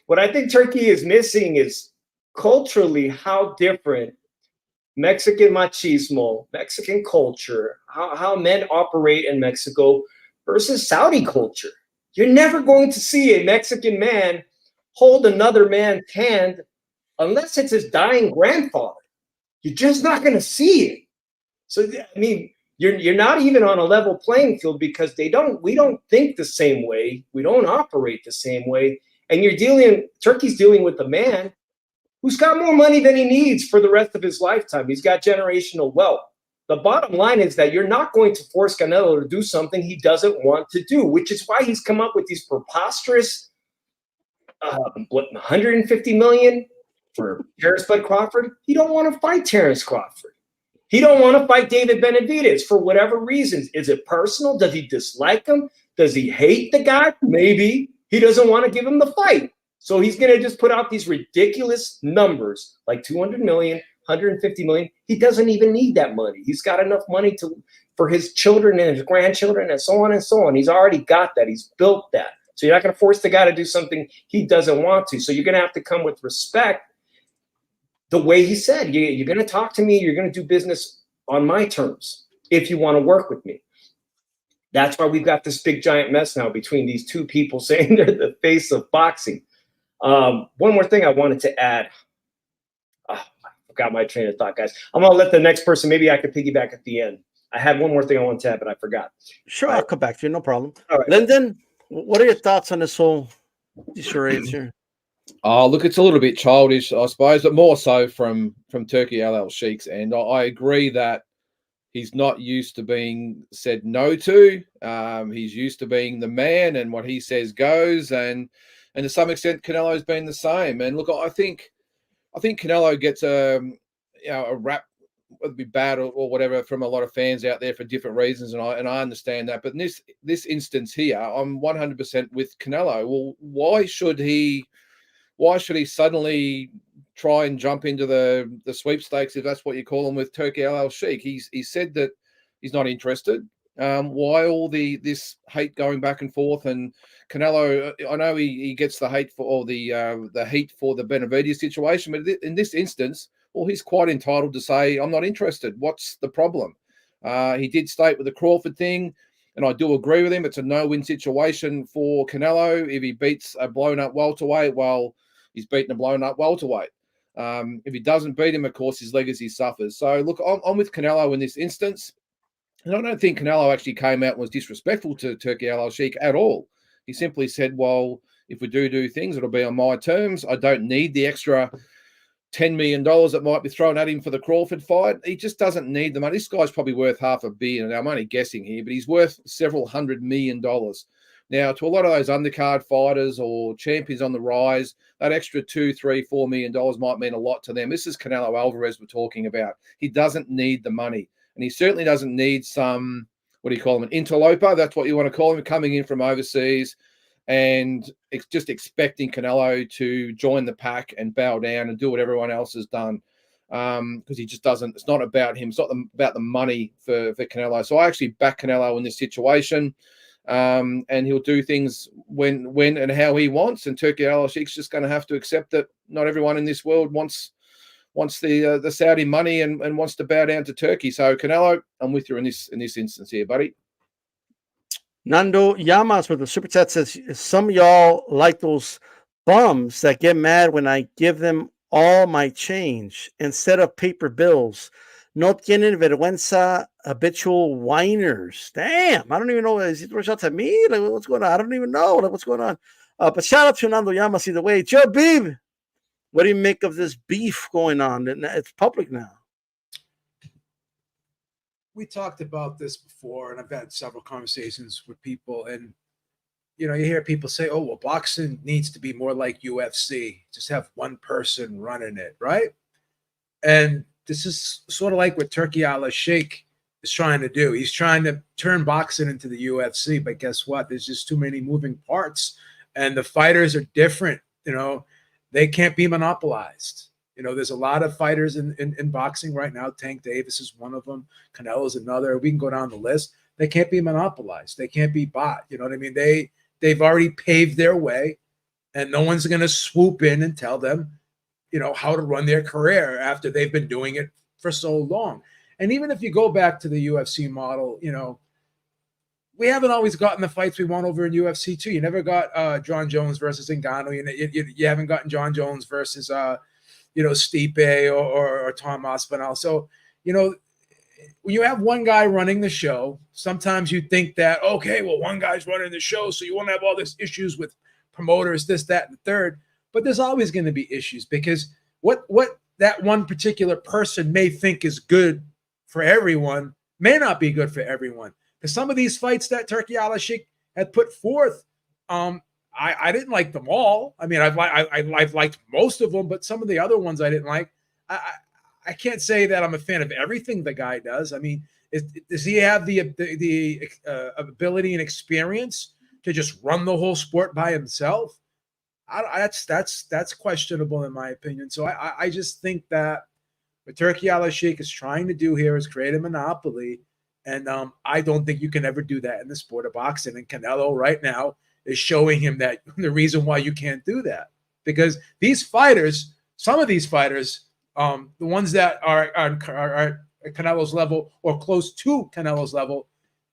What I think Turki is missing is culturally how different Mexican machismo, Mexican culture, how men operate in Mexico versus Saudi culture. You're never going to see a Mexican man hold another man's hand unless it's his dying grandfather. You're just not going to see it. So, I mean, you're not even on a level playing field because we don't think the same way. We don't operate the same way. And Turki's dealing with a man who's got more money than he needs for the rest of his lifetime. He's got generational wealth. The bottom line is that you're not going to force Canelo to do something he doesn't want to do, which is why he's come up with these preposterous $150 million for Terrence Bud Crawford. He don't want to fight Terrence Crawford. He don't want to fight David Benavidez for whatever reasons. Is it personal? Does he dislike him? Does he hate the guy? Maybe. He doesn't want to give him the fight. So he's going to just put out these ridiculous numbers like 200 million, 150 million. He doesn't even need that money. He's got enough money for his children and his grandchildren and so on and so on. He's already got that. He's built that. So you're not going to force the guy to do something he doesn't want to. So you're going to have to come with respect the way he said. You're going to talk to me. You're going to do business on my terms if you want to work with me. That's why we've got this big giant mess now between these two people saying they're the face of boxing. One more thing I wanted to add. I forgot my train of thought, guys. I'm going to let the next person, maybe I could piggyback at the end. I had one more thing I wanted to add, but I forgot. Sure, I'll come back to you. No problem. All right. Lyndon, what are your thoughts on this whole charades here? Oh, look, it's a little bit childish, I suppose, but more so from Turki Al-Sheikh's end. I agree that he's not used to being said no to. He's used to being the man, and what he says goes. And to some extent, Canelo's been the same. And look, I think Canelo gets a rap, whether it be bad or whatever, from a lot of fans out there for different reasons, and I understand that. But in this instance here, I'm 100% with Canelo. Well, why should he suddenly try and jump into the sweepstakes, if that's what you call them, with Turki Al-Sheikh? He said that he's not interested. Why all this hate going back and forth? And Canelo, I know he gets the hate for the heat for the Benavidez situation, but in this instance, well, he's quite entitled to say, "I'm not interested." What's the problem? He did state with the Crawford thing, and I do agree with him. It's a no-win situation for Canelo. If he beats a blown-up welterweight, well, he's beaten a blown-up welterweight. If he doesn't beat him, of course, his legacy suffers. So, look, I'm with Canelo in this instance. And I don't think Canelo actually came out and was disrespectful to Turki Al-Sheikh at all. He simply said, well, if we do things, it'll be on my terms. I don't need the extra $10 million that might be thrown at him for the Crawford fight. He just doesn't need the money. This guy's probably worth $500 million. Now, I'm only guessing here, but he's worth several $100 million. Now, to a lot of those undercard fighters or champions on the rise, that extra $2, $3, $4 million might mean a lot to them. This is Canelo Alvarez we're talking about. He doesn't need the money. And he certainly doesn't need some, what do you call him, an interloper? That's what you want to call him, coming in from overseas and just expecting Canelo to join the pack and bow down and do what everyone else has done. Because he just doesn't, it's not about him. It's not about the money for Canelo. So I actually back Canelo in this situation. And he'll do things when and how he wants. And Turki Al-Sheikh's just going to have to accept that not everyone in this world wants the Saudi money and wants to bow down to Turkey. So Canelo, I'm with you in this instance here, buddy. Nando Yamas with the super chat says, some of y'all like those bums that get mad when I give them all my change instead of paper bills. No tienen vergüenza, habitual whiners. Damn, I don't even know. Is he throwing shots at me? Like, what's going on? I don't even know. Like, what's going on? But shout out to Nando Yamas either way. Joe Beeb, what do you make of this beef going on? It's public now. We talked about this before, and I've had several conversations with people, and you hear people say, "Oh, well, boxing needs to be more like UFC. Just have one person running it, right?" And this is sort of like what Turki Al-Sheikh is trying to do. He's trying to turn boxing into the UFC, but guess what? There's just too many moving parts, and the fighters are different. They can't be monopolized. There's a lot of fighters in boxing right now. Tank Davis is one of them. Canelo's another. We can go down the list. They can't be monopolized. They can't be bought. You know what I mean? They've already paved their way, and no one's going to swoop in and tell them, how to run their career after they've been doing it for so long. And even if you go back to the UFC model, we haven't always gotten the fights we want over in UFC too. You never got John Jones versus Ngannou. You haven't gotten John Jones versus Stipe or Tom Aspinall. So, when you have one guy running the show, sometimes you think that, okay, well, one guy's running the show, so you won't have all these issues with promoters, this, that, and the third. But there's always going to be issues because what that one particular person may think is good for everyone may not be good for everyone. Because some of these fights that Turki Al-Sheikh had put forth, I didn't like them all. I mean, I've liked most of them, but some of the other ones I didn't like. I can't say that I'm a fan of everything the guy does. I mean, does he have the ability and experience to just run the whole sport by himself? That's questionable in my opinion. So I just think that what Turki Al-Sheikh is trying to do here is create a monopoly, and I don't think you can ever do that in the sport of boxing. And Canelo right now is showing him that the reason why you can't do that, because these fighters, some of these fighters, the ones that are at Canelo's level or close to Canelo's level,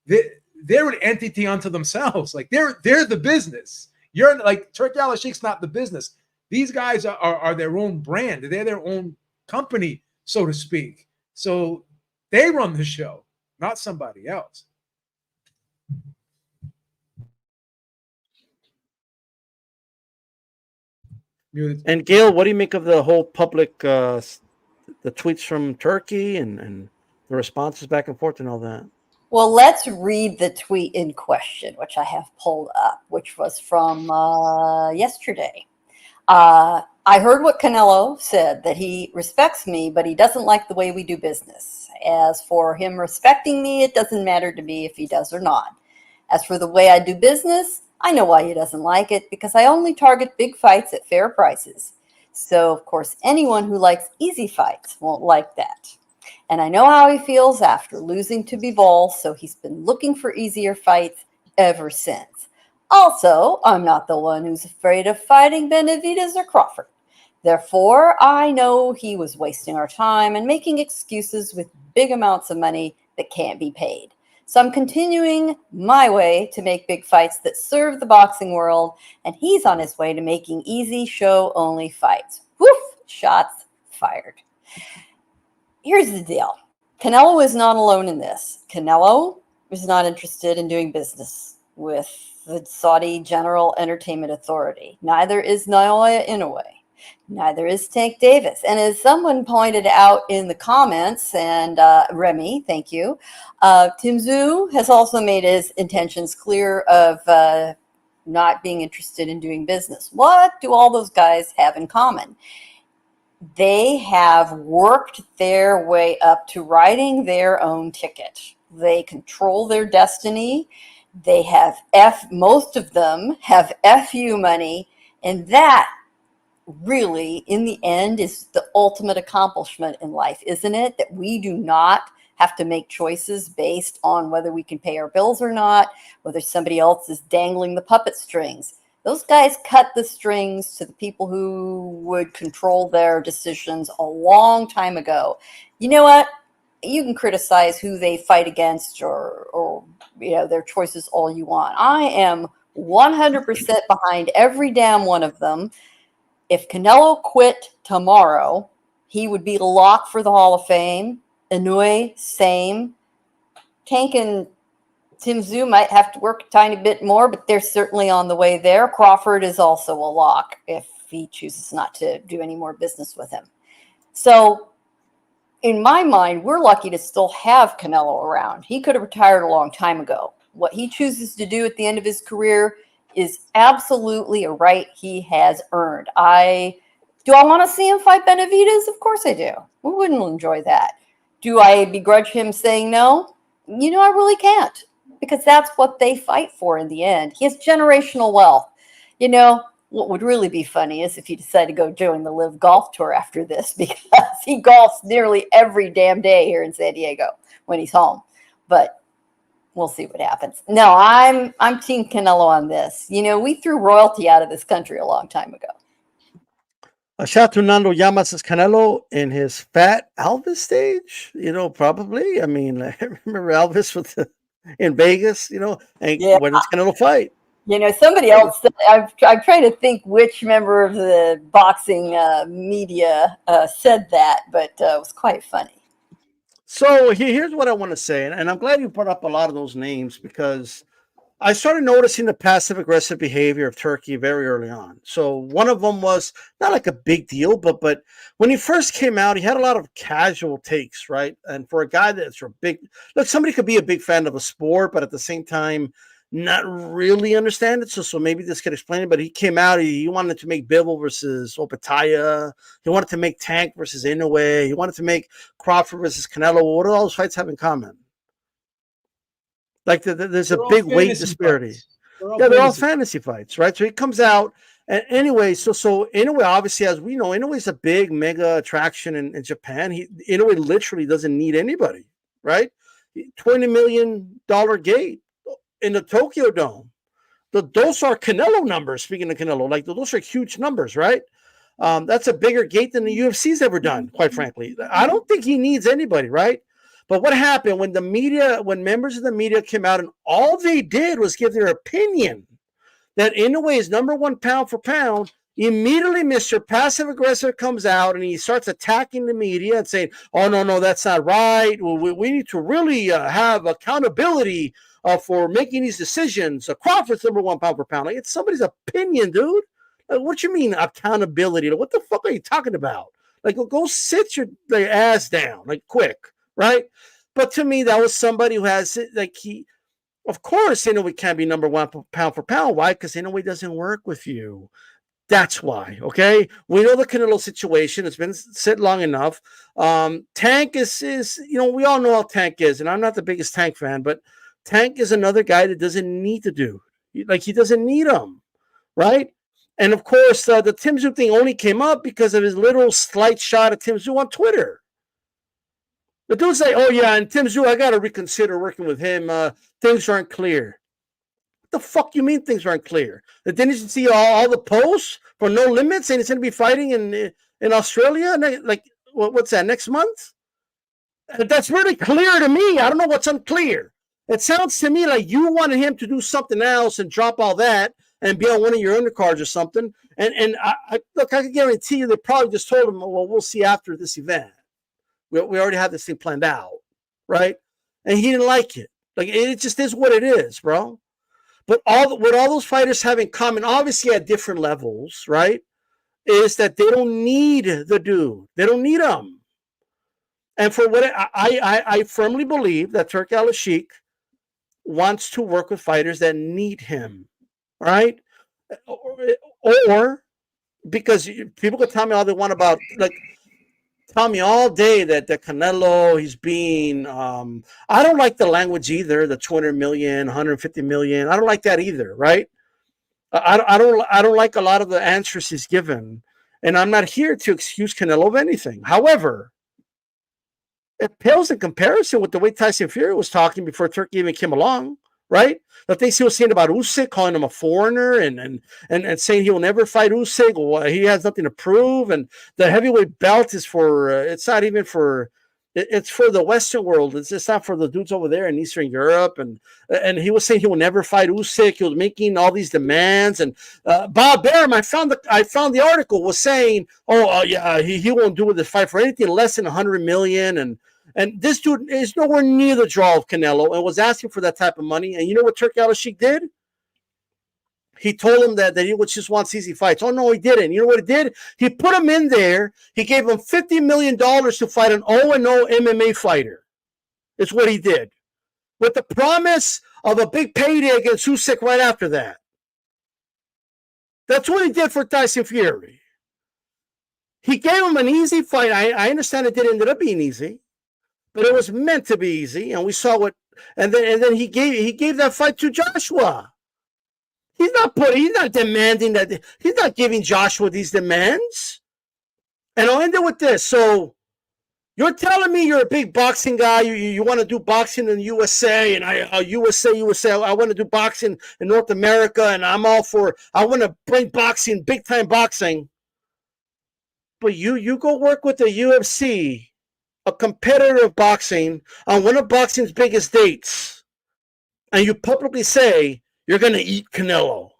they're an entity unto themselves. Like they're the business. You're like Turki Al-Sheikh's not the business. These guys are their own brand. They're their own company, so to speak. So they run the show, not somebody else. Muted. And Gail, what do you make of the whole public, the tweets from Turkey and the responses back and forth and all that? Well, let's read the tweet in question, which I have pulled up, which was from yesterday. I heard what Canelo said, that he respects me, but he doesn't like the way we do business. As for him respecting me, it doesn't matter to me if he does or not. As for the way I do business, I know why he doesn't like it, because I only target big fights at fair prices. So, of course, anyone who likes easy fights won't like that. And I know how he feels after losing to Bivol, so he's been looking for easier fights ever since. Also, I'm not the one who's afraid of fighting Benavidez or Crawford. Therefore, I know he was wasting our time and making excuses with big amounts of money that can't be paid. So I'm continuing my way to make big fights that serve the boxing world, and he's on his way to making easy show-only fights. Woof! Shots fired. Here's the deal. Canelo is not alone in this. Canelo is not interested in doing business with the Saudi General Entertainment Authority. Neither is Naoya Inoue. Neither is Tank Davis. And as someone pointed out in the comments, and Remy, thank you, Tszyu has also made his intentions clear of not being interested in doing business. What do all those guys have in common? They have worked their way up to writing their own ticket. They control their destiny. They have most of them have FU money, and that really, in the end, is the ultimate accomplishment in life, isn't it? That we do not have to make choices based on whether we can pay our bills or not, whether somebody else is dangling the puppet strings. Those guys cut the strings to the people who would control their decisions a long time ago. You know what? You can criticize who they fight against or their choices all you want. I am 100% behind every damn one of them. If Canelo quit tomorrow, he would be locked for the Hall of Fame. Inoue, same. Tank and Tszyu might have to work a tiny bit more, but they're certainly on the way there. Crawford is also a lock if he chooses not to do any more business with him. So in my mind, we're lucky to still have Canelo around. He could have retired a long time ago. What he chooses to do at the end of his career is absolutely a right he has earned. Do I want to see him fight Benavidez? Of course I do. We wouldn't enjoy that. Do I begrudge him saying no? I really can't, because that's what they fight for in the end. He has generational wealth. What would really be funny is if he decided to go join the Live Golf Tour after this, because he golfs nearly every damn day here in San Diego when he's home. But we'll see what happens. No, I'm Team Canelo on this. We threw royalty out of this country a long time ago. A shout to Nando Llamas says Canelo in his fat Elvis stage. Probably. I mean, I remember Elvis in Vegas. And when does Canelo fight? Somebody else. I'm trying to think which member of the boxing media said that, but it was quite funny. So here's what I want to say, and I'm glad you brought up a lot of those names, because I started noticing the passive-aggressive behavior of Turki very early on. So one of them was not like a big deal, but when he first came out, he had a lot of casual takes, right? And for a guy that's a big, look, somebody could be a big fan of a sport, but at the same time, not really understand it. So maybe this could explain it, but he came out, he wanted to make Bivol versus Opetaya. He wanted to make Tank versus Inoue. He wanted to make Crawford versus Canelo. What do all those fights have in common? Like there's a big weight disparity. They're all fantasy fights, right? So he comes out, and anyway, so Inoue, obviously, as we know, Inoue is a big mega attraction in Japan. Inoue literally doesn't need anybody, right? $20 million gate in the Tokyo Dome. Those are Canelo numbers. Speaking of Canelo, like those are huge numbers, right? That's a bigger gate than the UFC's ever done, quite frankly. I don't think he needs anybody, right? But what happened when members of the media came out and all they did was give their opinion that Inoue is number one pound for pound, immediately Mr. Passive Aggressive comes out and he starts attacking the media and saying, oh, no, that's not right. We need to really have accountability for making these decisions. Crawford's number one pound for pound. Like, it's somebody's opinion, dude. Like, what you mean accountability? What the fuck are you talking about? Like, go sit your ass down, like, quick, right? But to me, that was somebody who has, of course, Inoue can't be number one pound for pound. Why? Because Inoue doesn't work with you. That's why, okay? We know the Canelo situation. It's been said long enough. Tank is we all know how Tank is, and I'm not the biggest Tank fan, but Tank is another guy that doesn't need to do. Like, he doesn't need him, right? And, of course, the Tszyu thing only came up because of his little slight shot at Tszyu on Twitter. The dude's like, oh yeah, and Tim Tszyu, I got to reconsider working with him. Things aren't clear. What the fuck you mean things aren't clear? Didn't you see all the posts for No Limits and he's going to be fighting in Australia? Like, what's that, next month? That's really clear to me. I don't know what's unclear. It sounds to me like you wanted him to do something else and drop all that and be on one of your undercards or something. And I can guarantee you they probably just told him, well, we'll see after this event. We already have this thing planned out, right? And he didn't like it. Like, it just is what it is, bro. But what all those fighters have in common, obviously at different levels, right, is that they don't need the dude. They don't need him. And for what I firmly believe that Turki Al-Sheikh wants to work with fighters that need him, right? Or because people can tell me all they want about, like, tell me all day that the Canelo, he's being, I don't like the language either, the 200 million, 150 million. I don't like that either, right? I don't like a lot of the answers he's given. And I'm not here to excuse Canelo of anything. However, it pales in comparison with the way Tyson Fury was talking before Turki even came along, right? The things he was saying about Usyk, calling him a foreigner, and saying he will never fight Usyk. Well, he has nothing to prove, and the heavyweight belt is for. It's not even for. It's for the Western world. It's not for the dudes over there in Eastern Europe. And he was saying he will never fight Usyk. He was making all these demands. And Bob Barum, I found the article was saying, yeah, he won't do this fight for anything less than 100 million. And this dude is nowhere near the draw of Canelo and was asking for that type of money. And you know what Turki Al-Sheikh did? He told him that he just wants easy fights. Oh, no, he didn't. You know what he did? He put him in there. He gave him $50 million to fight an 0-0 MMA fighter. It's what he did. With the promise of a big payday against Usyk right after that. That's what he did for Tyson Fury. He gave him an easy fight. I understand it didn't end up being easy. But it was meant to be easy, and we saw what. And then he gave that fight to Joshua. He's not demanding that. He's not giving Joshua these demands. And I'll end it with this. So you're telling me you're a big boxing guy. You want to do boxing in the USA, and USA. I want to do boxing in North America, and I'm all for. I want to bring boxing, big time boxing. But you go work with the UFC. A competitor of boxing on one of boxing's biggest dates, and you publicly say you're going to eat Canelo,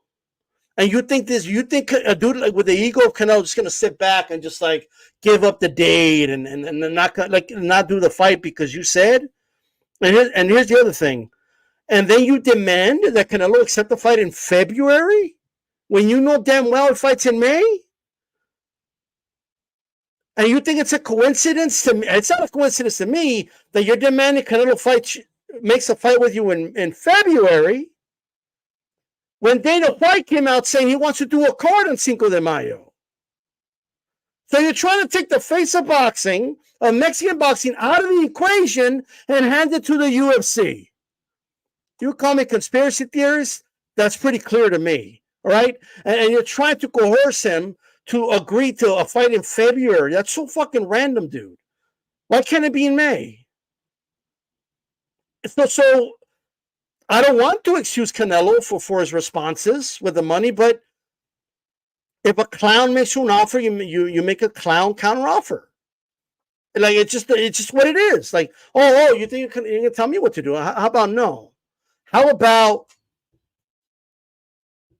and you think a dude like with the ego of Canelo is just going to sit back and just like give up the date and not do the fight because you said, and here's the other thing, and then you demand that Canelo accept the fight in February when you know damn well it fights in May. And you think it's a coincidence to me? It's not a coincidence to me that you're demanding Canelo makes a fight with you in February when Dana White came out saying he wants to do a card on Cinco de Mayo. So you're trying to take the face of boxing, of Mexican boxing, out of the equation and hand it to the UFC. You call me conspiracy theorist? That's pretty clear to me, all right? And you're trying to coerce him to agree to a fight in February. That's so fucking random, dude. Why can't it be in May? So I don't want to excuse Canelo for his responses with the money, but if a clown makes you an offer, you make a clown counter offer. Like it's just what it is. Like, you think you're gonna tell me what to do? How about no? How about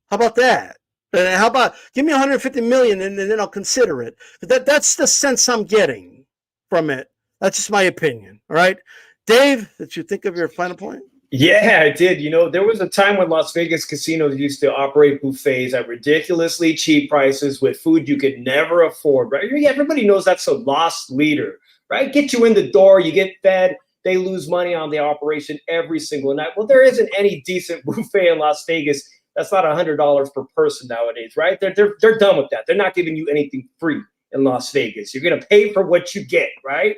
that? How about give me 150 million and then I'll consider it. That's the sense I'm getting from it. That's just my opinion. All right, Dave, did you think of your final point? Yeah, I did. You know, there was a time when Las Vegas casinos used to operate buffets at ridiculously cheap prices with food you could never afford, right? Everybody knows that's a lost leader, right? Get you in the door, you get fed. They lose money on the operation every single night. Well, there isn't any decent buffet in Las Vegas. That's not $100 per person nowadays, right? They're done with that. They're not giving you anything free in Las Vegas. You're going to pay for what you get, right?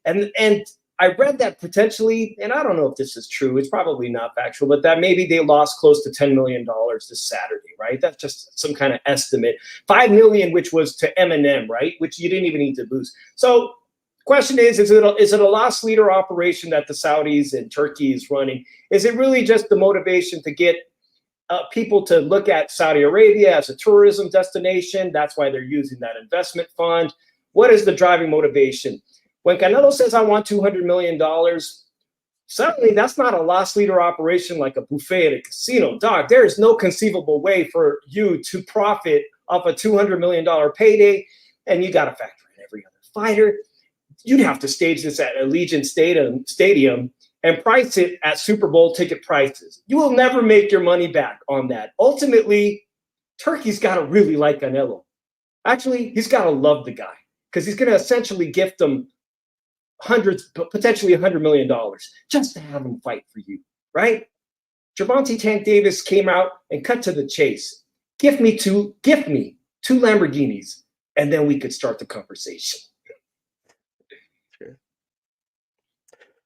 And I read that potentially, and I don't know if this is true. It's probably not factual, but that maybe they lost close to $10 million this Saturday, right? That's just some kind of estimate. $5 million, which was to Eminem, right? Which you didn't even need to lose. So Question is it a loss leader operation that the Saudis and Turkey is running? Is it really just the motivation to get people to look at Saudi Arabia as a tourism destination? That's why they're using that investment fund. What is the driving motivation? When Canelo says, I want $200 million, certainly that's not a loss leader operation like a buffet at a casino. Dog, there is no conceivable way for you to profit off a $200 million payday, and you got to factor in every other fighter. You'd have to stage this at Allegiant Stadium and price it at Super Bowl ticket prices. You will never make your money back on that. Ultimately, Turkey's got to really like Canelo. Actually, he's got to love the guy because he's going to essentially gift him hundreds, potentially $100 million just to have him fight for you, right? Gervonta Tank Davis came out and cut to the chase. Gift me two Lamborghinis, and then we could start the conversation.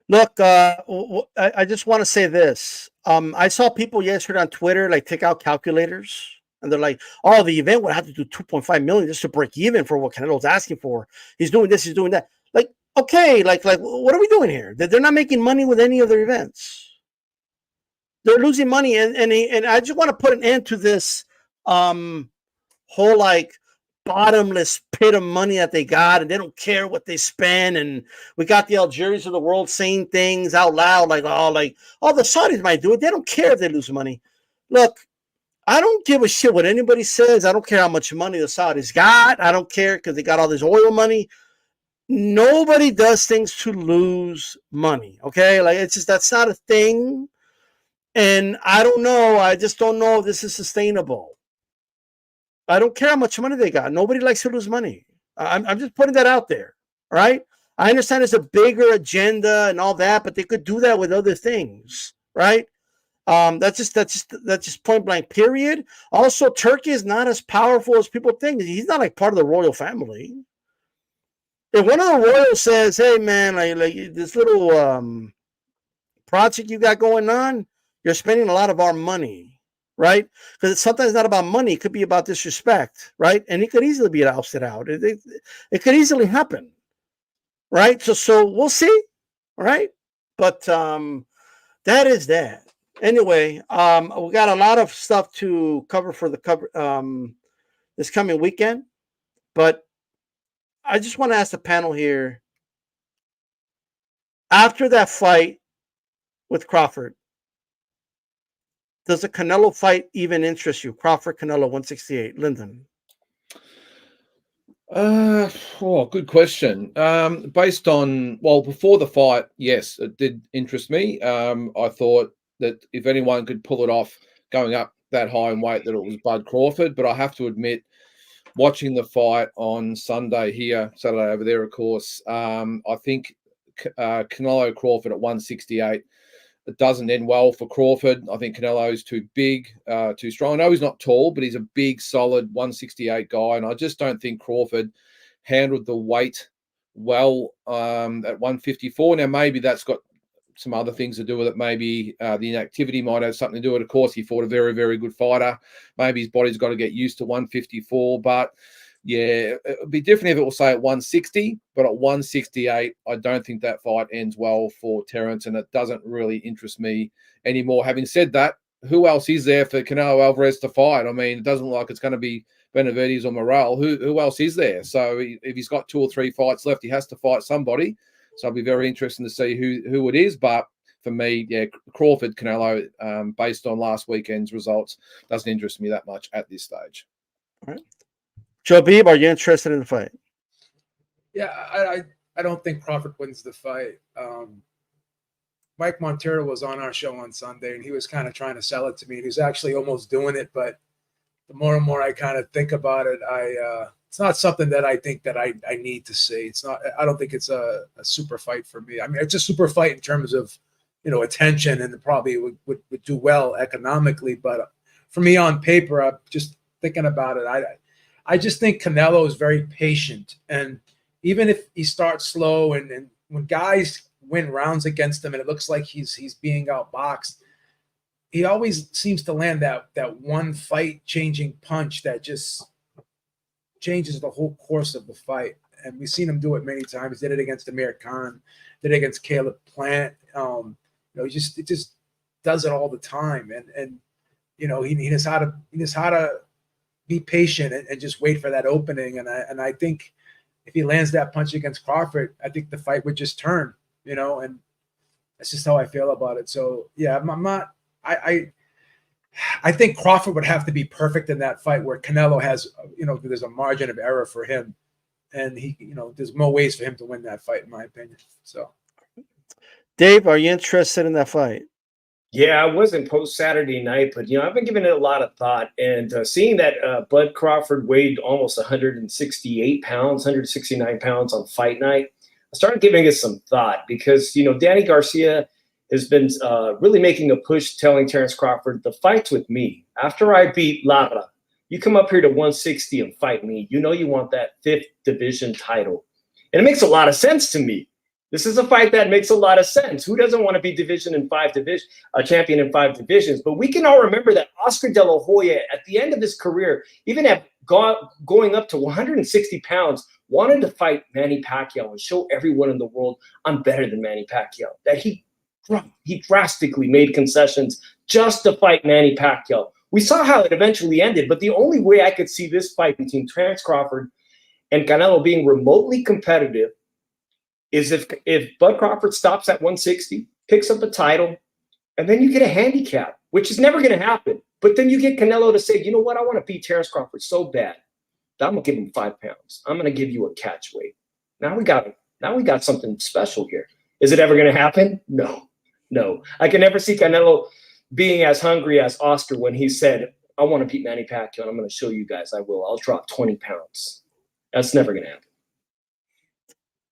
Look, I just want to say this. I saw people yesterday on Twitter like take out calculators, and they're like, "Oh, the event would have to do 2.5 million just to break even for what Canelo's asking for. He's doing this, he's doing that." Like, okay, like what are we doing here? They're not making money with any of their events. They're losing money, and I just want to put an end to this whole like bottomless pit of money that they got, and they don't care what they spend. And we got the Algerians of the world saying things out loud like, oh, the Saudis might do it. They don't care if they lose money. Look, I don't give a shit what anybody says. I don't care how much money the Saudis got. I don't care because they got all this oil money. Nobody does things to lose money. Okay, like it's just that's not a thing. And I don't know. I just don't know if this is sustainable. I don't care how much money they got. Nobody likes to lose money. I'm just putting that out there. All right. I understand it's a bigger agenda and all that, but they could do that with other things, right? That's just point blank. Period. Also, Turkey is not as powerful as people think. He's not like part of the royal family. If one of the royals says, "Hey, man, like this little project you got going on, you're spending a lot of our money." Right? Because it's sometimes not about money. It could be about disrespect, right? And it could easily be ousted out. It could easily happen, right? So we'll see, right? But that is that. Anyway, we got a lot of stuff to cover for this coming weekend. But I just want to ask the panel here. After that fight with Crawford, does the Canelo fight even interest you? Crawford, Canelo, 168. Lyndon. Good question. Based on, before the fight, yes, it did interest me. I thought that if anyone could pull it off going up that high in weight, that it was Bud Crawford. But I have to admit, watching the fight on Sunday here, Saturday over there, of course, I think Canelo Crawford at 168, it doesn't end well for Crawford. I think Canelo's too big, too strong. I know he's not tall, but he's a big, solid 168 guy. And I just don't think Crawford handled the weight well at 154. Now, maybe that's got some other things to do with it. Maybe the inactivity might have something to do with it. Of course, he fought a very, very good fighter. Maybe his body's got to get used to 154. But, yeah, it would be different if it was, say, at 160. But at 168, I don't think that fight ends well for Terence, and it doesn't really interest me anymore. Having said that, who else is there for Canelo Alvarez to fight? I mean, it doesn't look like it's going to be Benavides or Morrell. Who else is there? So if he's got 2 or 3 fights left, he has to fight somebody. So I'll be very interested to see who it is. But for me, yeah, Crawford, Canelo, based on last weekend's results, doesn't interest me that much at this stage. All right. Joe Beeb, are you interested in the fight? Yeah, I don't think Crawford wins the fight. Mike Montero was on our show on Sunday, and he was kind of trying to sell it to me. He was actually almost doing it, but the more and more I kind of think about it, it's not something that I think that I need to see. It's not. I don't think it's a super fight for me. I mean, it's a super fight in terms of, attention, and it probably would do well economically. But for me, on paper, I'm just thinking about it. I just think Canelo is very patient, and even if he starts slow, and when guys win rounds against him, and it looks like he's being outboxed, he always seems to land that one fight changing punch that just changes the whole course of the fight. And we've seen him do it many times. Did it against Amir Khan, did it against Caleb Plant. You know, he just does it all the time. And you know, he knows how to be patient and just wait for that opening. And I think if he lands that punch against Crawford, I think the fight would just turn, you know, and that's just how I feel about it. So yeah, I'm not. I think Crawford would have to be perfect in that fight, where Canelo has, you know, there's a margin of error for him, and he, you know, there's more ways for him to win that fight, in my opinion. So, Dave, are you interested in that fight? Yeah, I wasn't post Saturday night, but you know, I've been giving it a lot of thought, and seeing that Bud Crawford weighed almost 168 pounds, 169 pounds on fight night, I started giving it some thought, because you know, Danny Garcia has been really making a push, telling Terence Crawford, the fight's with me. After I beat Lara, you come up here to 160 and fight me. You know you want that 5th division title. And it makes a lot of sense to me. This is a fight that makes a lot of sense. Who doesn't want to be champion in 5 divisions? But we can all remember that Oscar De La Hoya, at the end of his career, even at going up to 160 pounds, wanted to fight Manny Pacquiao and show everyone in the world, I'm better than Manny Pacquiao. That he drastically made concessions just to fight Manny Pacquiao. We saw how it eventually ended, but the only way I could see this fight between Terence Crawford and Canelo being remotely competitive is if Bud Crawford stops at 160, picks up a title, and then you get a handicap, which is never going to happen. But then you get Canelo to say, you know what, I want to beat Terence Crawford so bad that I'm going to give him 5 pounds. I'm going to give you a catch weight. Now we got something special here. Is it ever going to happen? No. I can never see Canelo being as hungry as Oscar when he said, I want to beat Manny Pacquiao, and I'm going to show you guys I will. I'll drop 20 pounds. That's never going to happen.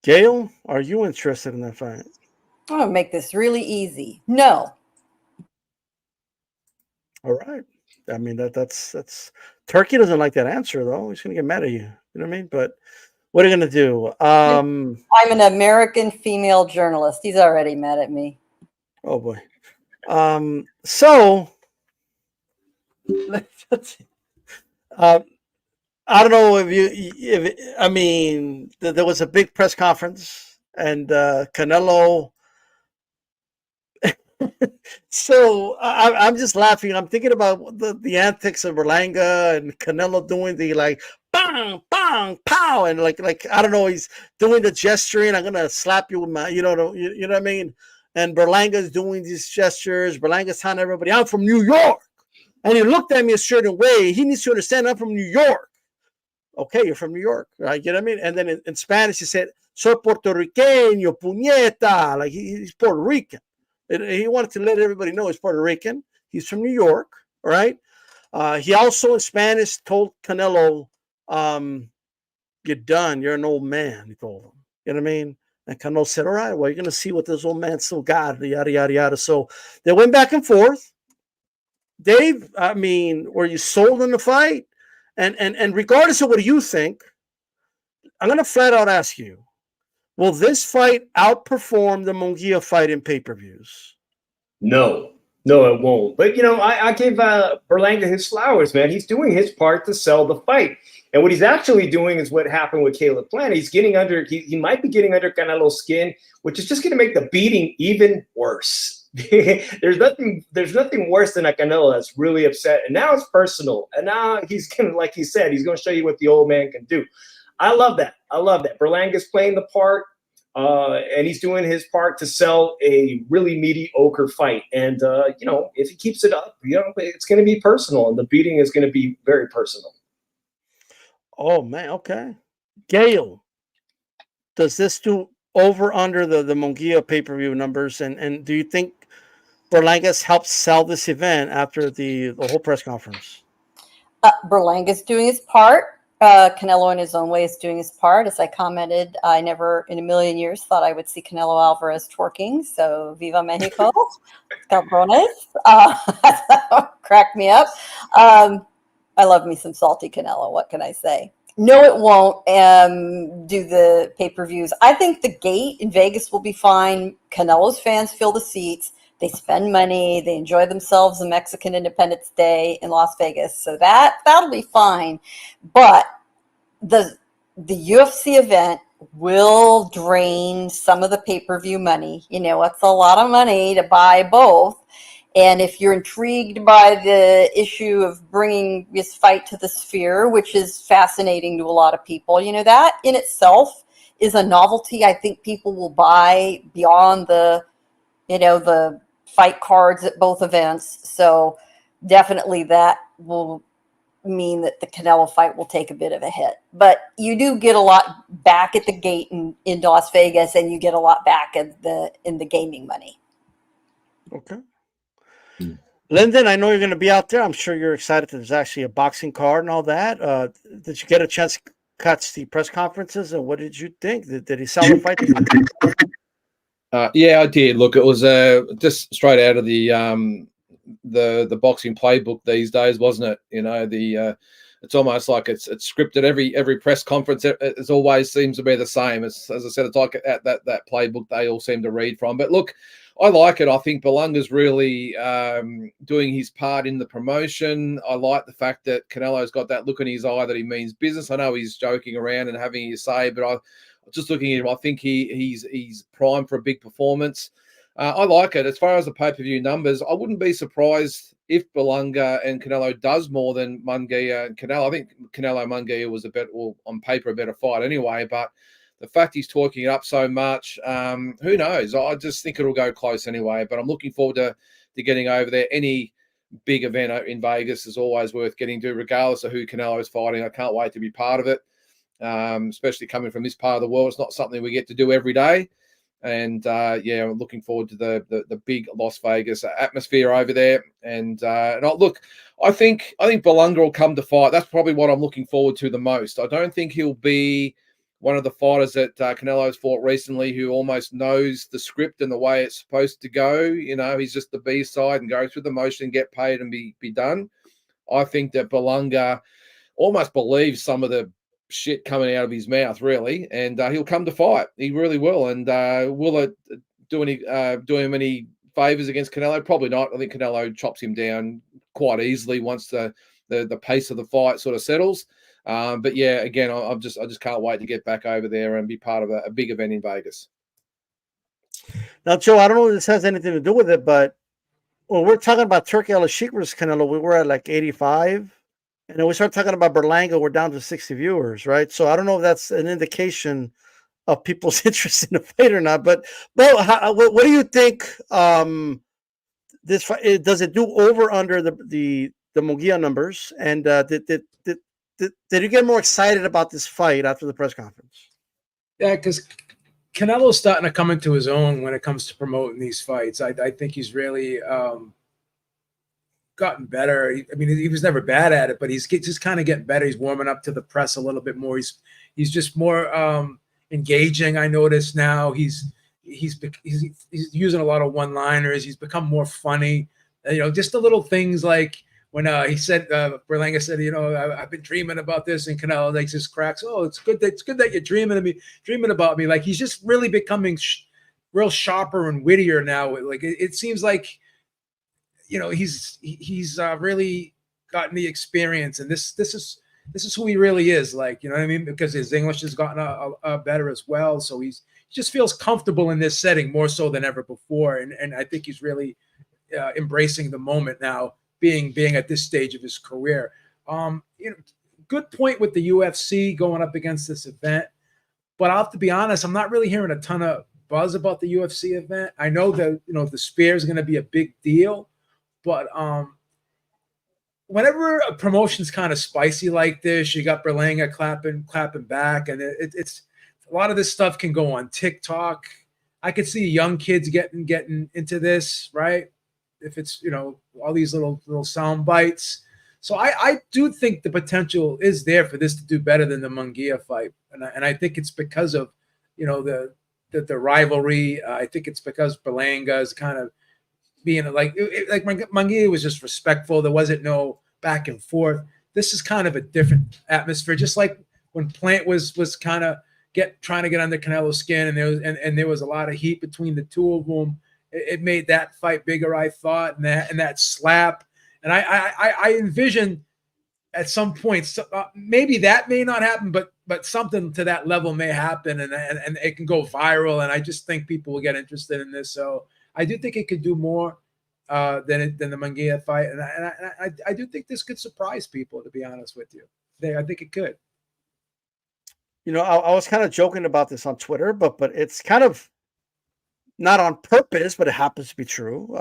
Gail, are you interested in that fight? I'm going to make this really easy. No. All right. I mean, that's Turkey doesn't like that answer, though. He's going to get mad at you. You know what I mean? But what are you going to do? I'm an American female journalist. He's already mad at me. Oh, boy. So, I don't know there was a big press conference, and Canelo. So I'm just laughing. I'm thinking about the antics of Berlanga and Canelo doing the like bang, bang, pow, and like I don't know, he's doing the gesturing. I'm gonna slap you with my, you know what I mean. And Berlanga's doing these gestures. Berlanga's telling everybody, I'm from New York, and he looked at me a certain way. He needs to understand I'm from New York. Okay, you're from New York, right? You know what I mean? And then in Spanish, he said, soy puertorriqueño, puñeta. Like he's Puerto Rican. He wanted to let everybody know he's Puerto Rican. He's from New York, all right? He also, in Spanish, told Canelo, you're done. You're an old man, he told him. You know what I mean? And Canelo said, all right, well, you're going to see what this old man still got, yada, yada, yada. So they went back and forth. Dave, I mean, were you sold in the fight? And regardless of what you think, I'm going to flat out ask you, will this fight outperform the Munguia fight in pay-per-views? No, it won't. But, you know, I give Berlanga his flowers, man. He's doing his part to sell the fight. And what he's actually doing is what happened with Caleb Plant. He's getting under, he might be getting under Canelo's skin, which is just going to make the beating even worse. There's nothing worse than a Canelo that's really upset. And now it's personal. And now he's going to, like he said, he's going to show you what the old man can do. I love that. Berlanga's playing the part, and he's doing his part to sell a really mediocre fight. And, you know, if he keeps it up, you know, it's going to be personal, and the beating is going to be very personal. Oh, man, okay. Gail, does this do over under the Munguia pay-per-view numbers? And do you think Berlanga's helped sell this event after the whole press conference? Berlanga's doing his part. Canelo in his own way is doing his part. As I commented, I never in a million years thought I would see Canelo Alvarez twerking. So viva Mexico. Cabrones. Cracked me up. I love me some salty Canelo. What can I say? No, it won't do the pay-per-views. I think the gate in Vegas will be fine. Canelo's fans fill the seats. They spend money. They enjoy themselves on Mexican Independence Day in Las Vegas. So that'll be fine. But the UFC event will drain some of the pay-per-view money. You know, it's a lot of money to buy both. And if you're intrigued by the issue of bringing this fight to the Sphere, which is fascinating to a lot of people, you know, that in itself is a novelty I think people will buy beyond the, you know, the fight cards at both events. So definitely that will mean that the Canelo fight will take a bit of a hit. But you do get a lot back at the gate in Las Vegas, and you get a lot back in the gaming money. Okay. Lyndon, I know you're going to be out there. I'm sure you're excited that there's actually a boxing card and all that. Did you get a chance to catch the press conferences, and what did you think? Did he sell the fight? Yeah, I did. Look, it was just straight out of the boxing playbook these days, wasn't it? You know, it's almost like it's scripted. Every press conference, it always seems to be the same. As I said, it's like that playbook they all seem to read from. But look, I like it. I think Berlanga's really doing his part in the promotion. I like the fact that Canelo's got that look in his eye that he means business. I know he's joking around and having his say, but just looking at him, I think he's primed for a big performance. I like it. As far as the pay-per-view numbers, I wouldn't be surprised if Berlanga and Canelo does more than Munguia and Canelo. I think Canelo Munguia was on paper, a better fight anyway, but the fact he's talking it up so much, who knows? I just think it'll go close anyway, but I'm looking forward to getting over there. Any big event in Vegas is always worth getting to, regardless of who Canelo is fighting. I can't wait to be part of it, especially coming from this part of the world. It's not something we get to do every day. And yeah, I'm looking forward to the big Las Vegas atmosphere over there. And look, I think Berlanga will come to fight. That's probably what I'm looking forward to the most. I don't think he'll be one of the fighters that Canelo's fought recently who almost knows the script and the way it's supposed to go. You know, he's just the B side and go through the motion, get paid and be done. I think that Berlanga almost believes some of the shit coming out of his mouth, really, and he'll come to fight. He really will. And will it do him any favors against Canelo? Probably not. I think Canelo chops him down quite easily once the pace of the fight sort of settles. But yeah, again, I just can't wait to get back over there and be part of a big event in Vegas. Now, Joe, I don't know if this has anything to do with it, but when we're talking about Turki Al-Sheikh versus Canelo, we were at like 85. And then we start talking about Berlanga, we're down to 60 viewers, right? So I don't know if that's an indication of people's interest in the fight or not. But what do you think? This fight, does it do over under the Munguia numbers? And did you get more excited about this fight after the press conference? Yeah, because Canelo's starting to come into his own when it comes to promoting these fights. I think he's really gotten better. I mean, he was never bad at it, but he's just kind of getting better. He's warming up to the press a little bit more. He's just more engaging. I notice now he's using a lot of one-liners. He's become more funny. You know, just the little things like when he said, Berlanga said, you know, I've been dreaming about this, and Canelo makes his cracks. Oh, it's good that you're dreaming about me. Like he's just really becoming real sharper and wittier now. Like it seems like, you know, he's really gotten the experience, and this is who he really is. Like, you know what I mean? Because his English has gotten better as well, so he just feels comfortable in this setting more so than ever before. And I think he's really embracing the moment now, being at this stage of his career. You know, good point with the UFC going up against this event, but I'll have to be honest, I'm not really hearing a ton of buzz about the UFC event. I know that, you know, the Spear is going to be a big deal. But whenever a promotion's kind of spicy like this, you got Berlanga clapping back, and it's a lot of this stuff can go on TikTok. I could see young kids getting into this, right? If it's, you know, all these little sound bites. So I do think the potential is there for this to do better than the Munguia fight, and I think it's because of, you know, the rivalry. I think it's because Berlanga is kind of being like Munguia was just respectful. There wasn't no back and forth. This is kind of a different atmosphere. Just like when Plant was kind of trying to get under Canelo's skin, and there was a lot of heat between the two of them. It made that fight bigger, I thought, and that slap. And I envision at some point, maybe that may not happen, but something to that level may happen, and it can go viral. And I just think people will get interested in this. So I do think it could do more than the Munguia fight, and I do think this could surprise people. To be honest with you, I think it could. You know, I was kind of joking about this on Twitter, but it's kind of not on purpose, but it happens to be true.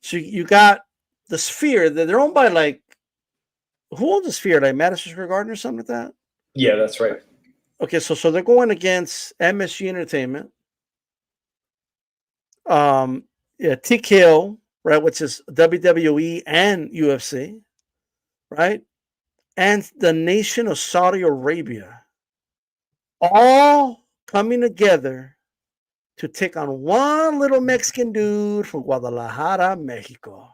So you got the Sphere that they're owned by, like, who owns the Sphere? Like Madison Square Garden or something like that? Yeah, that's right. Okay, so they're going against MSG Entertainment. TKO, right, which is WWE and UFC, right? And the nation of Saudi Arabia, all coming together to take on one little Mexican dude from Guadalajara, Mexico.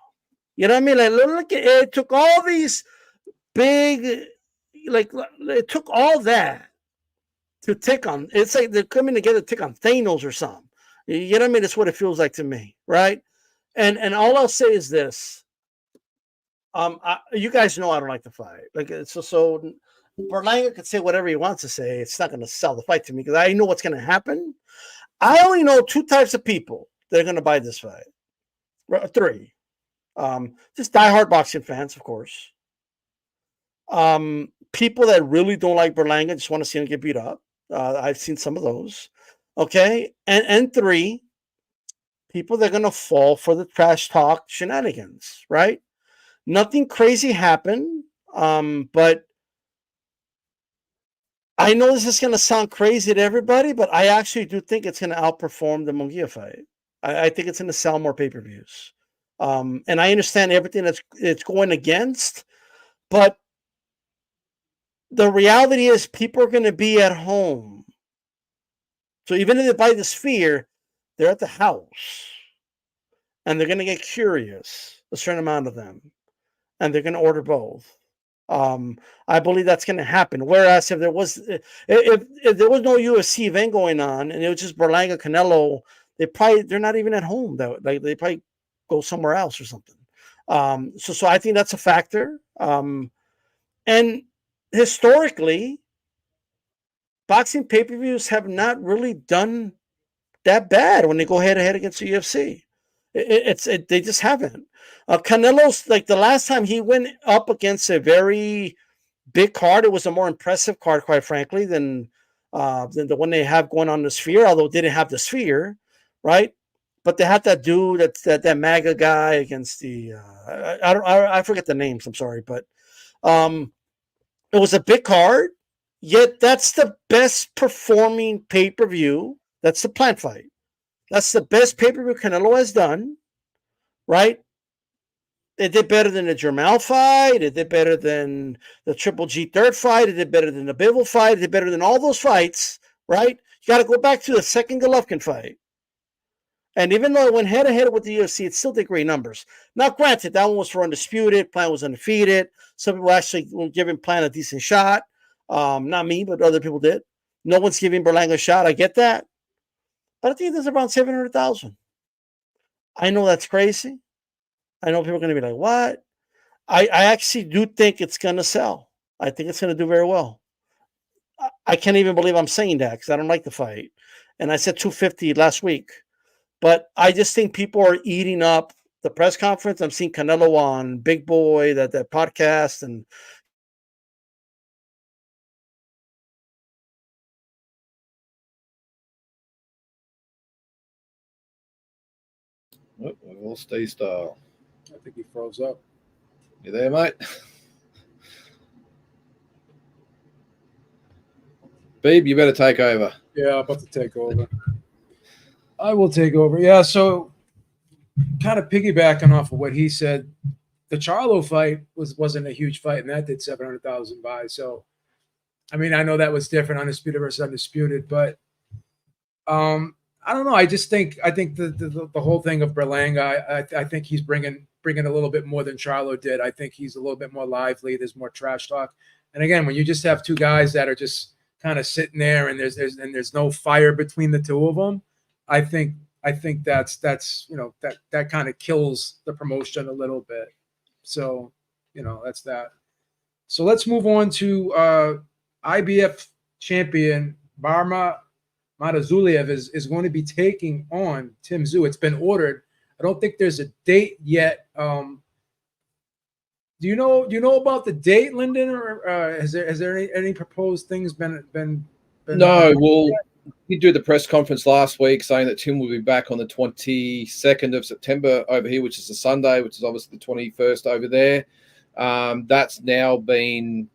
You know what I mean? Like, look at it. Took all these big, like, it took all that to take on. It's like they're coming together to take on Thanos or something. You know what I mean? It's what it feels like to me, right? And all I'll say is this. You guys know I don't like the fight. Like, so Berlanga could say whatever he wants to say. It's not going to sell the fight to me because I know what's going to happen. I only know two types of people that are going to buy this fight. Three. Just diehard boxing fans, of course. People that really don't like Berlanga, just want to see him get beat up. I've seen some of those. Okay. And three, people that are going to fall for the trash talk shenanigans, right? Nothing crazy happened, but I know this is going to sound crazy to everybody, but I actually do think it's going to outperform the Munguia fight. I think it's going to sell more pay-per-views. And I understand everything it's going against, but the reality is people are going to be at home. So even if they buy the Sphere, they're at the house. And they're going to get curious, a certain amount of them. And they're going to order both. I believe that's going to happen. Whereas if there was no UFC event going on and it was just Berlanga Canelo, they're not even at home though. Like they probably go somewhere else or something. So I think that's a factor. And historically, boxing pay-per-views have not really done that bad when they go head-to-head against the UFC. They just haven't. Canelo's, like, the last time he went up against a very big card, it was a more impressive card, quite frankly, than the one they have going on the Sphere, although they didn't have the Sphere, right? But they had that dude, that MAGA guy against the I forget the names, I'm sorry, but it was a big card, yet that's the best performing pay-per-view. That's the plant fight. That's the best pay-per-view Canelo has done, right? It did better than the Jermell fight. It did better than the Triple G third fight. It did better than the Bivol fight. It did better than all those fights, right? You got to go back to the second Golovkin fight. And even though it went head-to-head with the UFC, it still did great numbers. Now, granted, that one was for undisputed. Plant was undefeated. Some people actually were giving Plant a decent shot. Not me, but other people did. No one's giving Berlanga a shot. I get that. But I think there's around 700,000. I know that's crazy. I know people are going to be like, what? I actually do think it's going to sell. I think it's going to do very well. I can't even believe I'm saying that because I don't like the fight. And I said 250 last week. But I just think people are eating up the press conference. I'm seeing Canelo on Big Boy, that podcast, and Oh, we've lost D-Style. I think he froze up. You there, mate? Beeb, you better take over. Yeah, I'm about to take over. I will take over. Yeah, so kind of piggybacking off of what he said, the Charlo fight wasn't a huge fight, and that did 700,000 buys. So, I mean, I know that was different, undisputed versus undisputed, but I don't know. I think the whole thing of Berlanga, I think he's bringing a little bit more than Charlo did. I think he's a little bit more lively. There's more trash talk. And again, when you just have two guys that are just kind of sitting there and there's no fire between the two of them, I think that's that kind of kills the promotion a little bit. So, that's that. So let's move on to IBF champion Murtazaliev is going to be taking on Tszyu. It's been ordered. I don't think there's a date yet. Do you know about the date, Lyndon, or has there any proposed things been? No, well, he did the press conference last week saying that Tim will be back on the 22nd of September over here, which is a Sunday, which is obviously the 21st over there. That's now been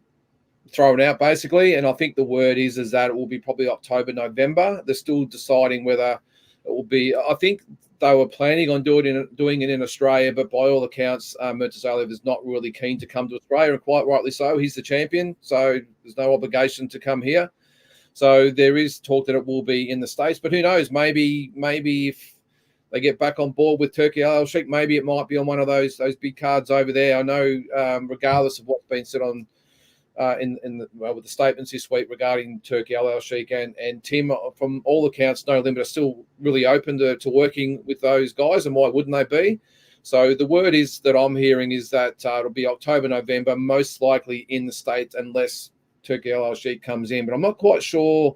thrown out basically, and I think the word is that it will be probably October, November. They're still deciding whether it will be. I think they were planning on doing it in Australia, but by all accounts, Murtazaliev is not really keen to come to Australia, and quite rightly so. He's the champion, so there's no obligation to come here. So there is talk that it will be in the States, but who knows? Maybe if they get back on board with Turki Al-Sheikh, maybe it might be on one of those big cards over there. I know, regardless of what's been said on with the statements this week regarding Turki Al-Sheikh and Tim, from all accounts, No Limit are still really open to working with those guys, and why wouldn't they be? So the word is that I'm hearing is that it'll be October, November, most likely in the States, unless Turki Al-Sheikh comes in. But I'm not quite sure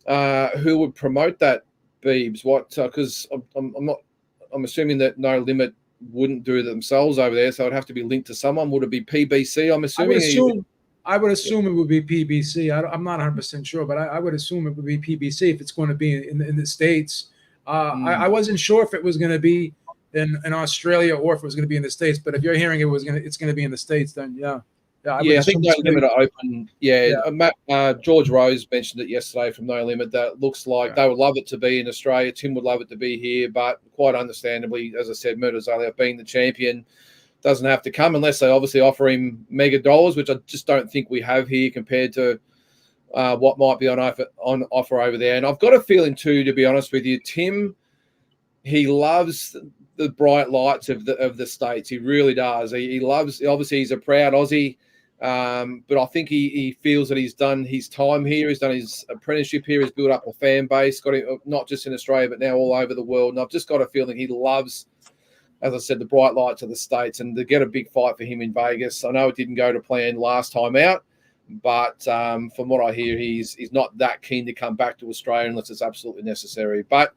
who would promote that, Beebs. What? Because I'm assuming that No Limit wouldn't do it themselves over there, so it'd have to be linked to someone. Would it be PBC? I'm assuming. I would assume it would be PBC. I'm not 100% sure, but I would assume it would be PBC if it's going to be in the States. I wasn't sure if it was going to be in Australia or if it was going to be in the States. But if you're hearing it's going to be in the States, then yeah. I think No Limit are open. George Rose mentioned it yesterday from No Limit that it looks like they would love it to be in Australia. Tim would love it to be here, but quite understandably, as I said, Murtazaliev being the champion doesn't have to come unless they obviously offer him mega dollars, which I just don't think we have here compared to what might be on offer over there. And I've got a feeling too, to be honest with you, Tim, he loves the bright lights of the States. He really does. He loves. Obviously, he's a proud Aussie. But I think he feels that he's done his time here. He's done his apprenticeship here. He's built up a fan base, got it not just in Australia, but now all over the world. And I've just got a feeling he loves, as I said, the bright lights of the States, and to get a big fight for him in Vegas. I know it didn't go to plan last time out, but from what I hear, he's not that keen to come back to Australia unless it's absolutely necessary. But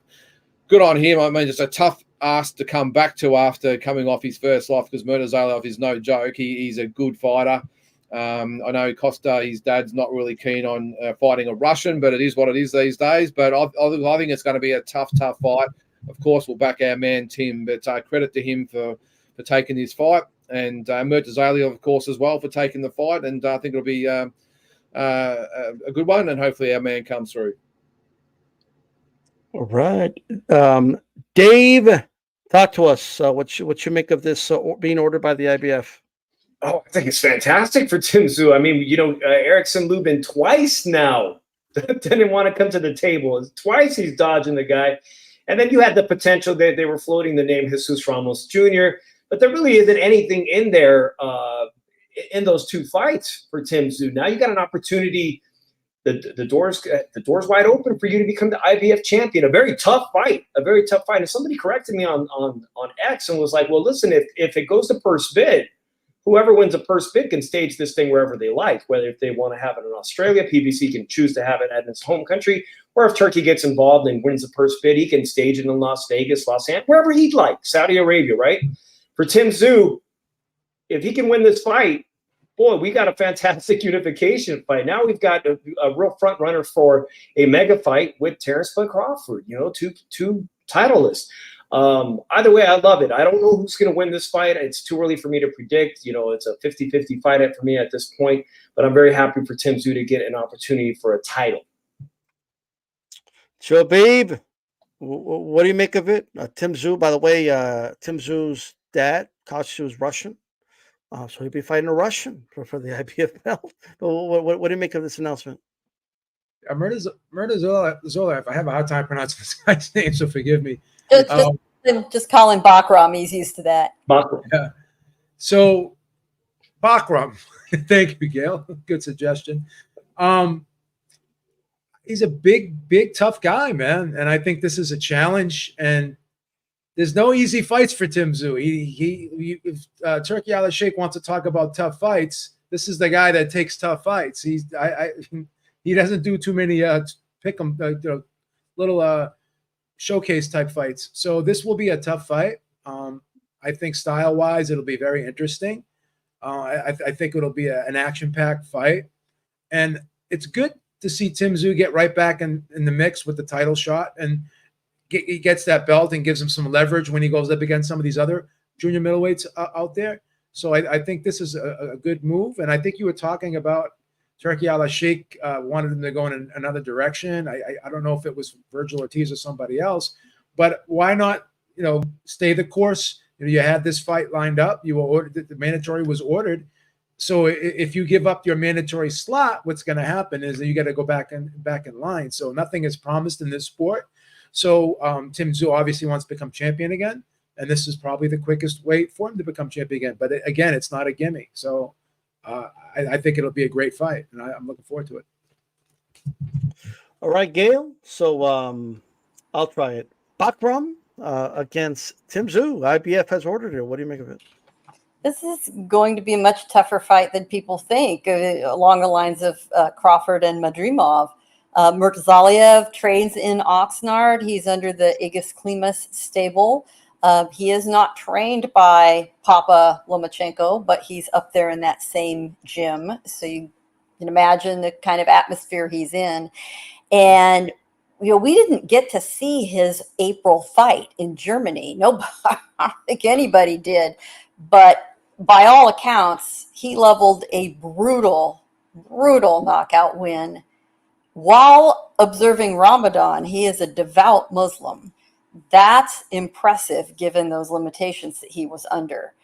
good on him. I mean, it's a tough ask to come back to after coming off his first life, because Murtazaliev is no joke. He's a good fighter. I know Costa, his dad's not really keen on fighting a Russian, but it is what it is these days. But I think it's going to be a tough fight. Of course, we'll back our man Tim, but credit to him for taking this fight, and Murtazaliev, of course, as well for taking the fight. And I think it'll be a good one, and hopefully our man comes through. All right, Dave, talk to us. What you make of this being ordered by the IBF? Oh, I think it's fantastic for Tszyu. I mean, Erickson Lubin twice now didn't want to come to the table. Twice he's dodging the guy. And then you had the potential that they were floating the name Jesus Ramos Jr., but there really isn't anything in there in those two fights for Tszyu. Now you got an opportunity. The door's wide open for you to become the IBF champion. A very tough fight. And somebody corrected me on X and was like, well, listen, if it goes to purse bid, whoever wins a purse bid can stage this thing wherever they like, whether if they want to have it in Australia, PBC can choose to have it at its home country, or if Turkey gets involved and wins the purse bid, he can stage it in Las Vegas, Los Angeles, wherever he'd like, Saudi Arabia, right? For Tszyu, if he can win this fight, boy, we got a fantastic unification fight. Now we've got a real front runner for a mega fight with Terrence Crawford, two titleists. Either way, I love it. I don't know who's going to win this fight. It's too early for me to predict. It's a 50-50 fight for me at this point, but I'm very happy for Tszyu to get an opportunity for a title. Joe Babe, what do you make of it? Tszyu, by the way, Tszyu's dad, Tszyu, is Russian. So he'll be fighting a Russian for the IBF belt. What do you make of this announcement? Murtazaliev, I have a hard time pronouncing this guy's name, so forgive me. Just call him Bakhram. He's used to that. Bakhram. Yeah. So, Bakhram. Thank you, Gail. Good suggestion. He's a big, tough guy, man. And I think this is a challenge. And there's no easy fights for Tszyu. If Turki Al-Sheikh wants to talk about tough fights, this is the guy that takes tough fights. He doesn't do too many pick 'em little showcase type fights. So this will be a tough fight. I think style wise, it'll be very interesting. I think it'll be an action packed fight, and it's good to see Tszyu get right back in the mix with the title shot, and he gets that belt and gives him some leverage when he goes up against some of these other junior middleweights out there. So I think this is a good move. And I think you were talking about Turki Al-Sheikh wanted him to go in another direction. I don't know if it was Vergil Ortiz or somebody else, but why not, stay the course? You had this fight lined up. You were ordered, the mandatory was ordered. So if you give up your mandatory slot, what's going to happen is that you got to go back in line. So nothing is promised in this sport. So Tszyu obviously wants to become champion again, and this is probably the quickest way for him to become champion again. But again, it's not a gimme. So I think it'll be a great fight, and I'm looking forward to it. All right, Gail. So I'll try it. Bakhram against Tszyu. IBF has ordered it. What do you make of it? This is going to be a much tougher fight than people think, along the lines of Crawford and Madrimov. Murtazaliev trains in Oxnard. He's under the Igis Klimas stable. He is not trained by Papa Lomachenko, but he's up there in that same gym. So you can imagine the kind of atmosphere he's in. And, we didn't get to see his April fight in Germany. Nobody, I don't think anybody did. But by all accounts, he leveled a brutal knockout win. While observing Ramadan, he is a devout Muslim. That's impressive given those limitations that he was under.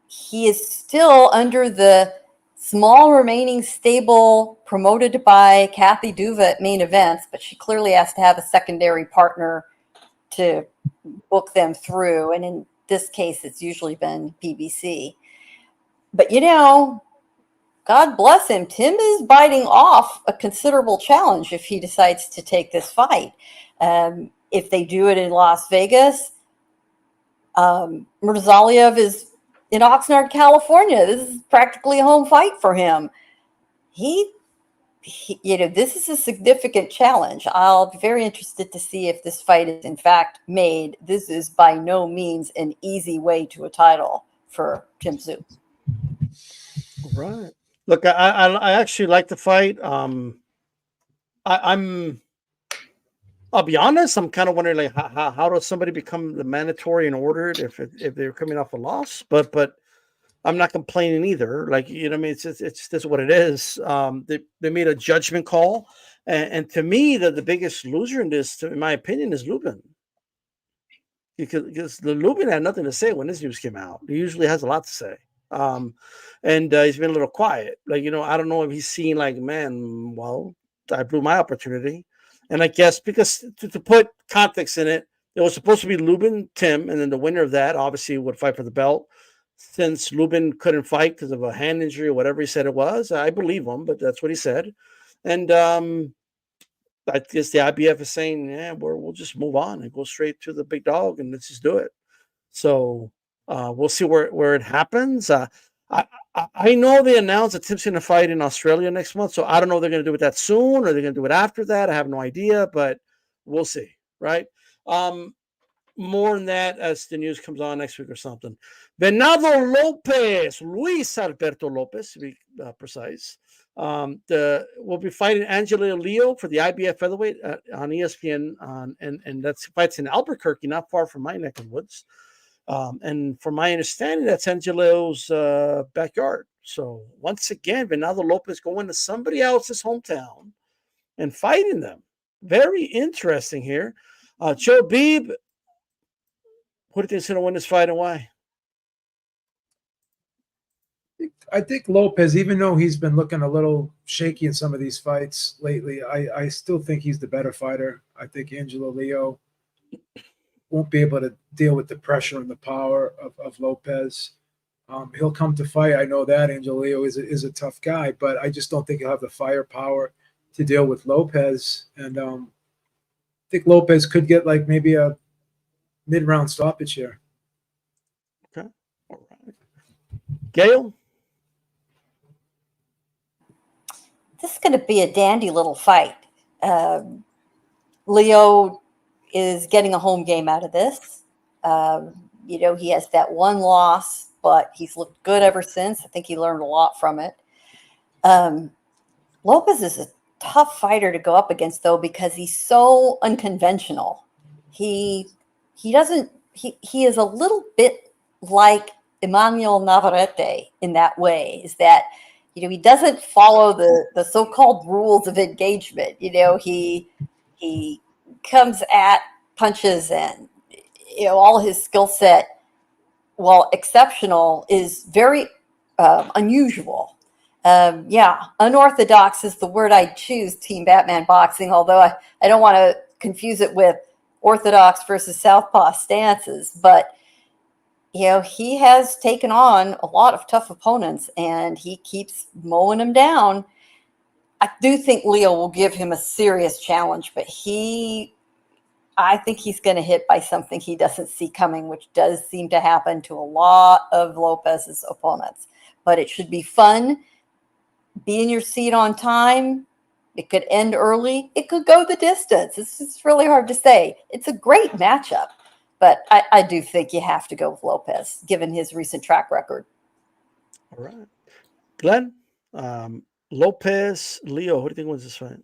He is still under the small remaining stable promoted by Kathy Duva at Main Events, but she clearly has to have a secondary partner to book them through. And in this case, it's usually been PBC. But, God bless him. Tim is biting off a considerable challenge if he decides to take this fight. If they do it in Las Vegas, Murtazaliev is in Oxnard, California. This is practically a home fight for him. He this is a significant challenge. I'll be very interested to see if this fight is in fact made. This is by no means an easy way to a title for Tszyu. Right. Look, I actually like the fight. I'll be honest. I'm kind of wondering, like, how does somebody become the mandatory and ordered if they're coming off a loss? But I'm not complaining either. Like, it's just what it is. They made a judgment call, and to me, the biggest loser in this, in my opinion, is Lubin. Because the Lubin had nothing to say when this news came out. He usually has a lot to say. And he's been a little quiet. Like, I don't know if he's seen, like, man, well, I blew my opportunity. And I guess because to put context in it, it was supposed to be Lubin, Tim, and then the winner of that obviously would fight for the belt. Since Lubin couldn't fight because of a hand injury or whatever he said it was, I believe him, but that's what he said. And I guess the IBF is saying, yeah, we'll just move on and go straight to the big dog and let's just do it. So we'll see where it happens. I know they announced that Tim's going to fight in Australia next month, so I don't know if they're going to do it that soon or they're going to do it after that. I have no idea, but we'll see, right? More than that as the news comes on next week or something. Venado Lopez, Luis Alberto Lopez, to be precise, will be fighting Angelo Leo for the IBF featherweight on ESPN, and that's fights in Albuquerque, not far from my neck of the woods. And from my understanding, that's Angelo's backyard. So once again, Venado Lopez going to somebody else's hometown and fighting them. Very interesting here. Joe Beeb, who do you think is going to win this fight and why? I think Lopez, even though he's been looking a little shaky in some of these fights lately, I still think he's the better fighter. I think Angelo Leo won't be able to deal with the pressure and the power of Lopez. He'll come to fight. I know that Angelo Leo is a tough guy, but I just don't think he'll have the firepower to deal with Lopez. And I think Lopez could get like maybe a mid-round stoppage here. Okay. All right. Gail? this is going to be a dandy little fight. Leo is getting a home game out of this. He has that one loss, but he's looked good ever since. I think he learned a lot from it. Lopez is a tough fighter to go up against, though, because he's so unconventional. He is a little bit like Emmanuel Navarrete in that way, is that, he doesn't follow the so-called rules of engagement. He comes at punches, and, all his skill set, while exceptional, is very unusual. Unorthodox is the word I choose, Team Batman Boxing, although I don't want to confuse it with orthodox versus southpaw stances. But, he has taken on a lot of tough opponents, and he keeps mowing them down. I do think Leo will give him a serious challenge, but I think he's going to hit by something he doesn't see coming, which does seem to happen to a lot of Lopez's opponents. But it should be fun. Be in your seat on time. It could end early. It could go the distance. It's really hard to say. It's a great matchup, but I do think you have to go with Lopez, given his recent track record. All right. Glenn, Lopez, Leo, who do you think wins this fight?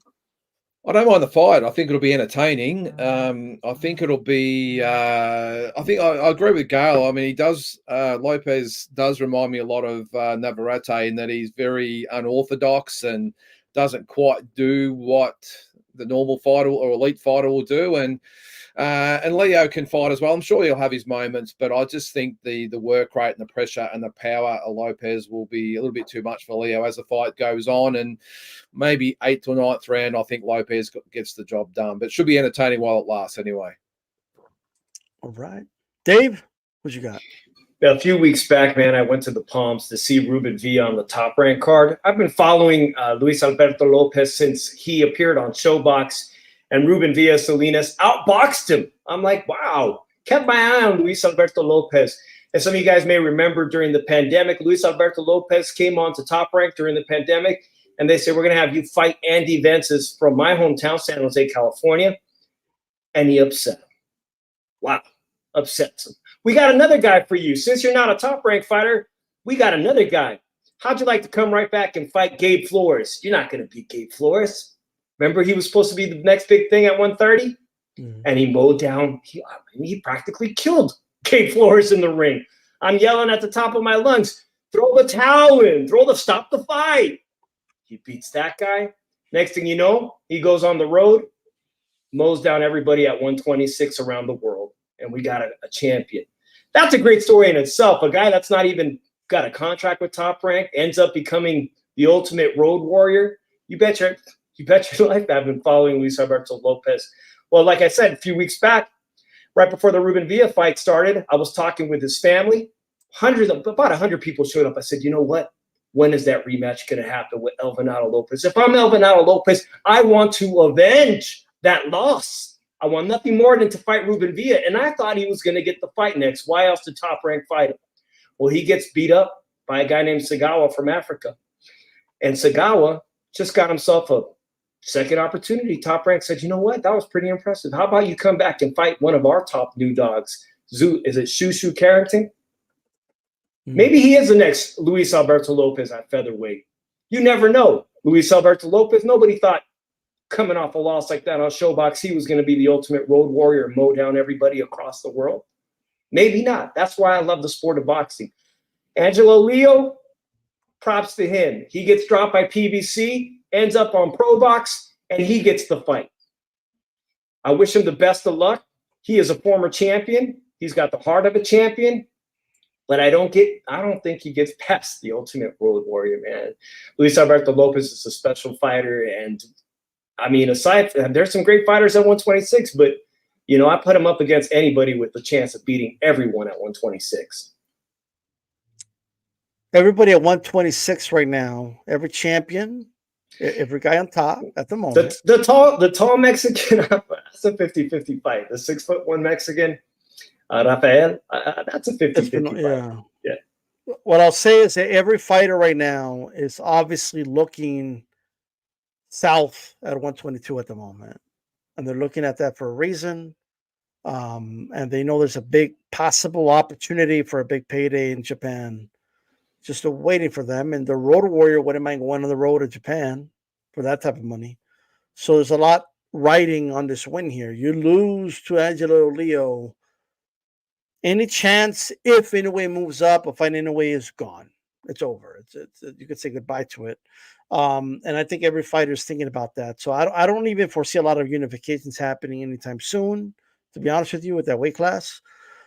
I don't mind the fight. I think it'll be entertaining. I think it'll be. I agree with Gail. I mean, he does. Lopez does remind me a lot of Navarrete in that he's very unorthodox and doesn't quite do what the normal fighter or elite fighter will do. And Leo can fight as well. I'm sure he'll have his moments, but I just think the work rate and the pressure and the power of Lopez will be a little bit too much for Leo as the fight goes on. And maybe 8th or 9th round, I think Lopez gets the job done. But it should be entertaining while it lasts anyway. All right. Dave, what you got? A few weeks back, man, I went to the Palms to see Ruben Villa on the Top Rank card. I've been following Luis Alberto Lopez since he appeared on Showbox, and Ruben Villa Salinas outboxed him. I'm like, wow. Kept my eye on Luis Alberto Lopez. And some of you guys may remember during the pandemic, Luis Alberto Lopez came on to Top Rank during the pandemic, and they said, we're going to have you fight Andy Vences from my hometown, San Jose, California. And he upset him. Wow. Upsets him. We got another guy for you. Since you're not a Top Rank fighter, we got another guy. How'd you like to come right back and fight Gabe Flores? You're not going to beat Gabe Flores. Remember, he was supposed to be the next big thing at 130? And he mowed down. He practically killed Gabe Flores in the ring. I'm yelling at the top of my lungs, throw the towel in, stop the fight. He beats that guy. Next thing you know, he goes on the road, mows down everybody at 126 around the world. And we got a champion. That's a great story in itself. A guy that's not even got a contract with Top Rank ends up becoming the ultimate road warrior. You bet your life I've been following Luis Alberto Lopez. Well, like I said, a few weeks back, right before the Ruben Villa fight started, I was talking with his family. About 100 people showed up. I said, you know what? When is that rematch going to happen with El Venado Lopez? If I'm El Venado Lopez, I want to avenge that loss. I want nothing more than to fight Ruben Villa. And I thought he was going to get the fight next. Why else did Top Rank fight him? Well, he gets beat up by a guy named Sagawa from Africa. And Sagawa just got himself a second opportunity. Top Rank said, you know what? That was pretty impressive. How about you come back and fight one of our top new dogs? Is it Shushu Carrington? Maybe he is the next Luis Alberto Lopez at featherweight. You never know. Luis Alberto Lopez, nobody thought coming off a loss like that on Showbox, he was going to be the ultimate road warrior and mow down everybody across the world. Maybe not. That's why I love the sport of boxing. Angelo Leo, props to him. He gets dropped by PBC, ends up on Pro Box, and he gets the fight. I wish him the best of luck. He is a former champion. He's got the heart of a champion. But I don't think he gets past the ultimate road warrior, man. Luis Alberto Lopez is a special fighter, and I mean, there's some great fighters at 126, but I put him up against anybody with the chance of beating everyone at 126. Everybody at 126 right now, every champion, every guy on top at the moment. The tall Mexican, that's a 50-50 fight. The 6'1" Mexican, Rafael, that's a 50-50 fight. Yeah. What I'll say is that every fighter right now is obviously looking south at 122 at the moment, and they're looking at that for a reason. And they know there's a big possible opportunity for a big payday in Japan, just waiting for them. And the Road Warrior wouldn't mind going on the road to Japan for that type of money. So there's a lot riding on this win here. You lose to Angelo Leo. Any chance if Inoue moves up, or fight Inoue is gone. It's over. It's you could say goodbye to it. And I think every fighter is thinking about that. So I don't even foresee a lot of unifications happening anytime soon, to be honest with you, with that weight class.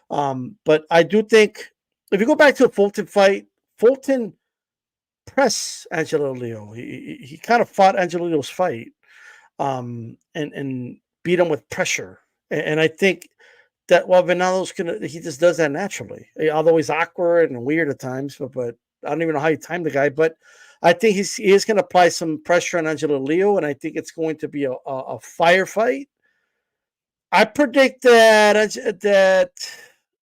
But I do think if you go back to a Fulton fight, Fulton pressed Angelo Leo. He kind of fought Angelo Leo's fight and beat him with pressure. And I think that while Venado's he just does that naturally, although he's awkward and weird at times, but I don't even know how you time the guy. But I think he is going to apply some pressure on Angelo Leo, and I think it's going to be a firefight. I predict that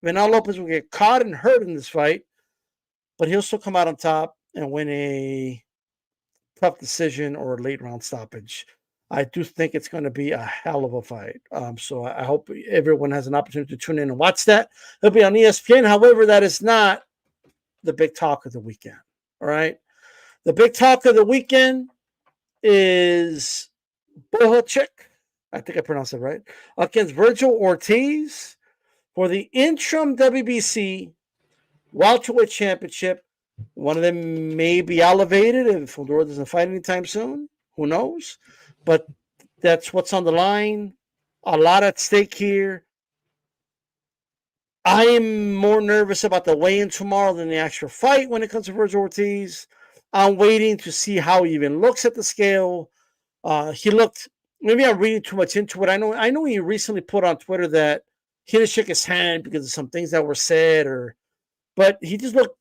Venado Lopez will get caught and hurt in this fight, but he'll still come out on top and win a tough decision or a late round stoppage. I do think it's going to be a hell of a fight. So I hope everyone has an opportunity to tune in and watch that. It'll be on ESPN. However, that is not the big talk of the weekend. All right. The big talk of the weekend is Bohachuk, I think I pronounced it right, against Vergil Ortiz for the interim WBC Welterweight Championship. One of them may be elevated if Honduras doesn't fight anytime soon. Who knows? But that's what's on the line. A lot at stake here. I am more nervous about the weigh-in tomorrow than the actual fight when it comes to Vergil Ortiz. I'm waiting to see how he even looks at the scale. He looked, maybe I'm reading too much into it. I know he recently put on Twitter that he didn't shake his hand because of some things that were said, but he just looked,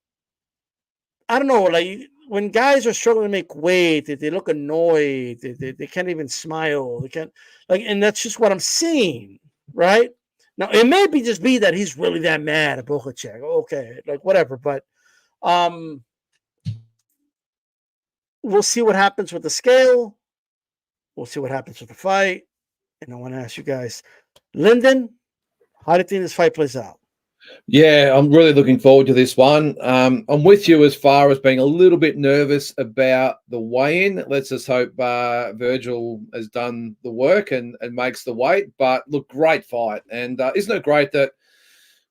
I don't know, like when guys are struggling to make weight, they look annoyed. They can't even smile. They can't, and that's just what I'm seeing, right? Now, it may just be that he's really that mad at Bohachuk. Okay, whatever. But we'll see what happens with the scale. We'll see what happens with the fight. And I want to ask you guys, Lyndon, how do you think this fight plays out? Yeah, I'm really looking forward to this one. I'm with you as far as being a little bit nervous about the weigh-in. Let's just hope Vergil has done the work and makes the weight. But look, great fight. And isn't it great that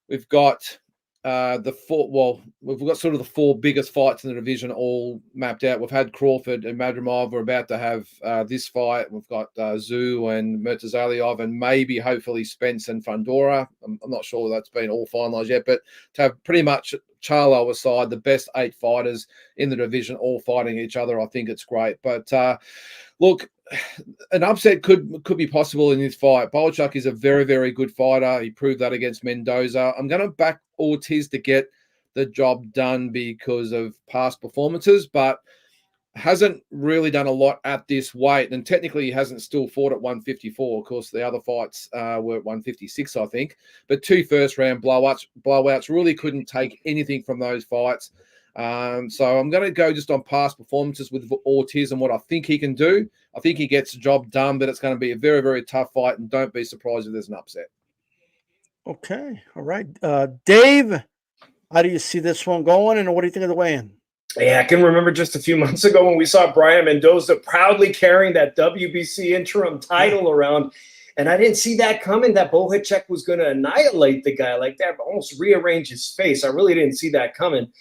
we've got we've got sort of the four biggest fights in the division all mapped out. We've had Crawford and Madrimov. We're about to have this fight. We've got Tszyu and Murtazaliev, and maybe, hopefully, Spence and Fundora. I'm not sure that's been all finalised yet, but to have pretty much Charlo aside, the best 8 fighters in the division all fighting each other, I think it's great. But look, an upset could be possible in this fight. Bohachuk is a very, very good fighter. He proved that against Mendoza. I'm going to back Ortiz to get the job done because of past performances, but hasn't really done a lot at this weight. And technically, he hasn't still fought at 154. Of course, the other fights were at 156, I think. But 2 first-round blowouts, really couldn't take anything from those fights. So I'm going to go just on past performances with Ortiz and what I think he can do. I think he gets the job done, but it's going to be a very, very tough fight, and don't be surprised if there's an upset. Okay. All right. Dave, how do you see this one going, and what do you think of the weigh-in? Yeah, I can remember just a few months ago when we saw Brian Mendoza proudly carrying that WBC interim title around, and I didn't see that coming, that Bohachuk was going to annihilate the guy like that, almost rearrange his face. I really didn't see that coming.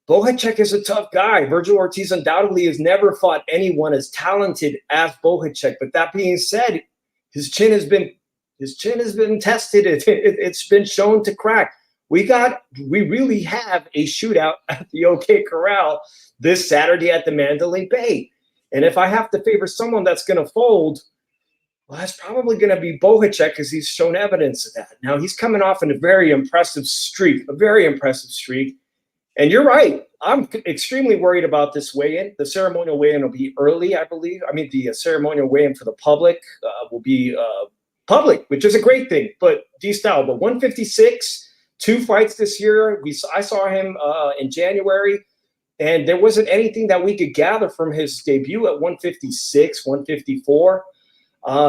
Bohachuk is a tough guy. Vergil Ortiz undoubtedly has never fought anyone as talented as Bohachuk. But that being said, his chin has been tested. It's been shown to crack. We really have a shootout at the OK Corral this Saturday at the Mandalay Bay. And if I have to favor someone that's going to fold, well, that's probably going to be Bohachuk, because he's shown evidence of that. Now, he's coming off in a very impressive streak. And you're right. I'm extremely worried about this weigh-in. The ceremonial weigh-in will be early, I believe. I mean, the ceremonial weigh-in for the public will be public, which is a great thing. But D-Style, but 156, 2 fights this year. I saw him in January. And there wasn't anything that we could gather from his debut at 156, 154.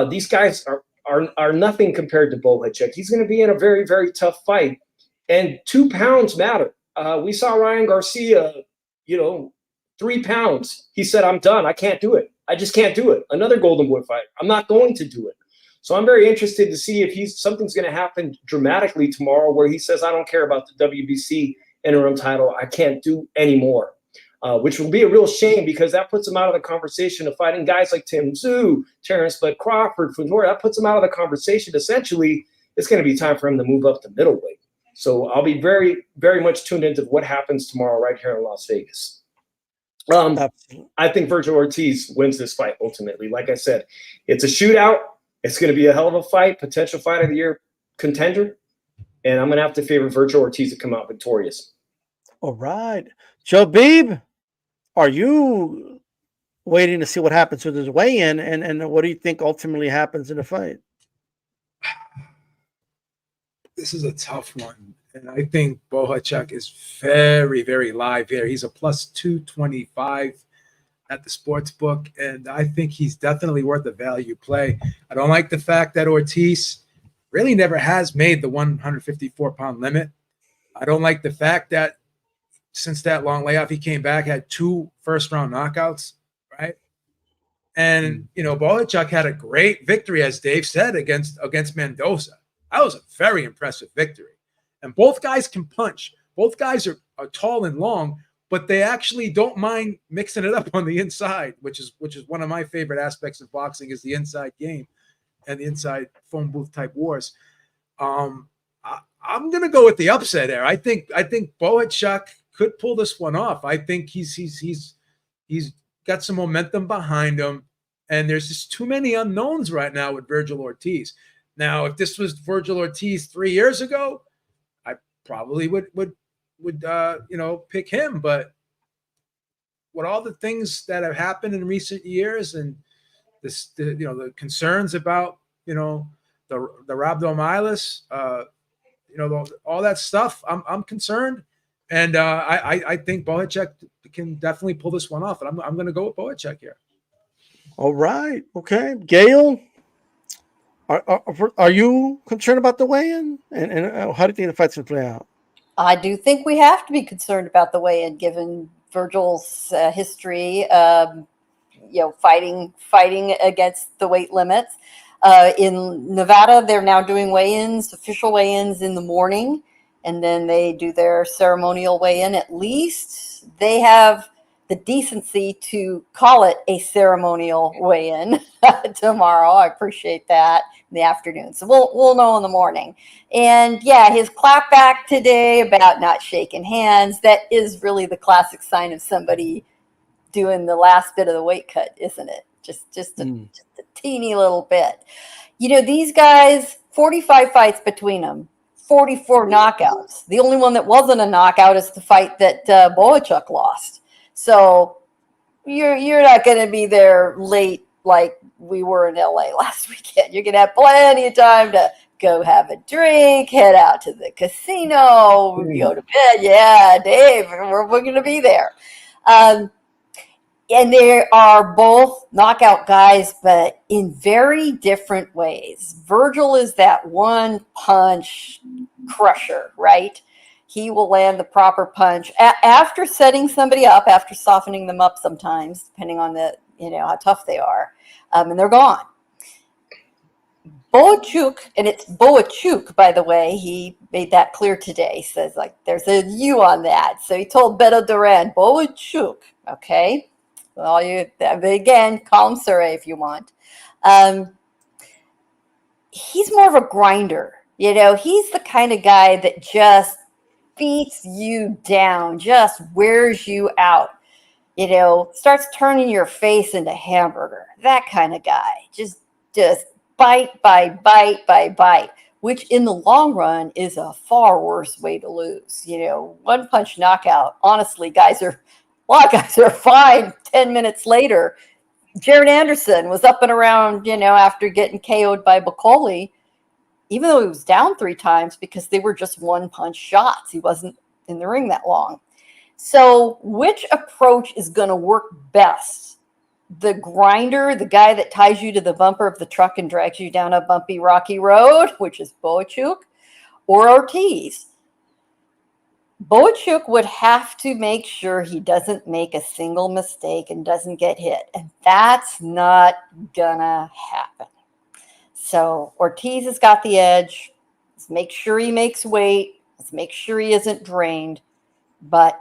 These guys are nothing compared to Bohachuk. He's going to be in a very, very tough fight. And 2 pounds matter. We saw Ryan Garcia, 3 pounds. He said, I'm done. I can't do it. I just can't do it. Another Golden Boy fight. I'm not going to do it. So I'm very interested to see if something's going to happen dramatically tomorrow where he says, I don't care about the WBC interim title. I can't do anymore. Which will be a real shame because that puts him out of the conversation of fighting guys like Tszyu, Terrence Bud Crawford, Fedor. That puts him out of the conversation. Essentially, it's going to be time for him to move up to middleweight. So I'll be very, very much tuned into what happens tomorrow right here in Las Vegas. I think Vergil Ortiz wins this fight ultimately. Like I said, it's a shootout. It's going to be a hell of a fight, potential fight of the year contender. And I'm going to have to favor Vergil Ortiz to come out victorious. All right. Joe Beebe, are you waiting to see what happens with his weigh-in? And what do you think ultimately happens in the fight? This is a tough one. And I think Bohachuk is very, very live here. He's a plus 225 at the sports book. And I think he's definitely worth a value play. I don't like the fact that Ortiz really never has made the 154-pound limit. I don't like the fact that since that long layoff, he came back, had 2 first-round knockouts, right? And, Bohachuk had a great victory, as Dave said, against Mendoza. That was a very impressive victory. And both guys can punch. Both guys are tall and long, but they actually don't mind mixing it up on the inside, which is one of my favorite aspects of boxing is the inside game and the inside phone booth type wars. I'm going to go with the upset there. I think Bohachuk could pull this one off. I think he's got some momentum behind him, and there's just too many unknowns right now with Vergil Ortiz. Now, if this was Vergil Ortiz 3 years ago, I probably would pick him. But with all the things that have happened in recent years and the concerns about the rhabdomyolysis, all that stuff, I'm concerned. And I think Bohachuk can definitely pull this one off. And I'm going to go with Bohachuk here. All right. Okay. Gail, are you concerned about the weigh-in? And how do you think the fight's going to play out? I do think we have to be concerned about the weigh-in given Vergil's history, fighting against the weight limits. In Nevada, they're now doing weigh-ins, official weigh-ins in the morning. And then they do their ceremonial weigh-in. At least they have the decency to call it a ceremonial weigh-in tomorrow. I appreciate that in the afternoon. So we'll know in the morning. And yeah, his clapback today about not shaking hands, that is really the classic sign of somebody doing the last bit of the weight cut, isn't it? Just a teeny little bit. These guys, 45 fights between them. 44 knockouts. The only one that wasn't a knockout is the fight that Bohachuk lost. So you're not going to be there late like we were in LA last weekend. You're going to have plenty of time to go have a drink, head out to the casino, go to bed. Yeah, Dave, we're going to be there. And they are both knockout guys, but in very different ways. Vergil is that one punch crusher, right? He will land the proper punch after setting somebody up, after softening them up sometimes, depending on how tough they are, and they're gone. Bohachuk, and it's Bohachuk, by the way, he made that clear today. He says, there's a U on that. So he told Beto Duran, Bohachuk, okay? Well, again, call him Serhii if you want. He's more of a grinder. He's the kind of guy that just beats you down, just wears you out. Starts turning your face into hamburger. That kind of guy. Just bite by bite by bite, which in the long run is a far worse way to lose. One punch knockout. Honestly, a lot of guys are fine 10 minutes later. Jared Anderson was up and around, after getting KO'd by Bacoli, even though he was down 3 times because they were just one-punch shots. He wasn't in the ring that long. So which approach is going to work best? The grinder, the guy that ties you to the bumper of the truck and drags you down a bumpy, rocky road, which is Bohachuk, or Ortiz? Bohachuk would have to make sure he doesn't make a single mistake and doesn't get hit. And that's not gonna happen. So Ortiz has got the edge. Let's make sure he makes weight. Let's make sure he isn't drained. But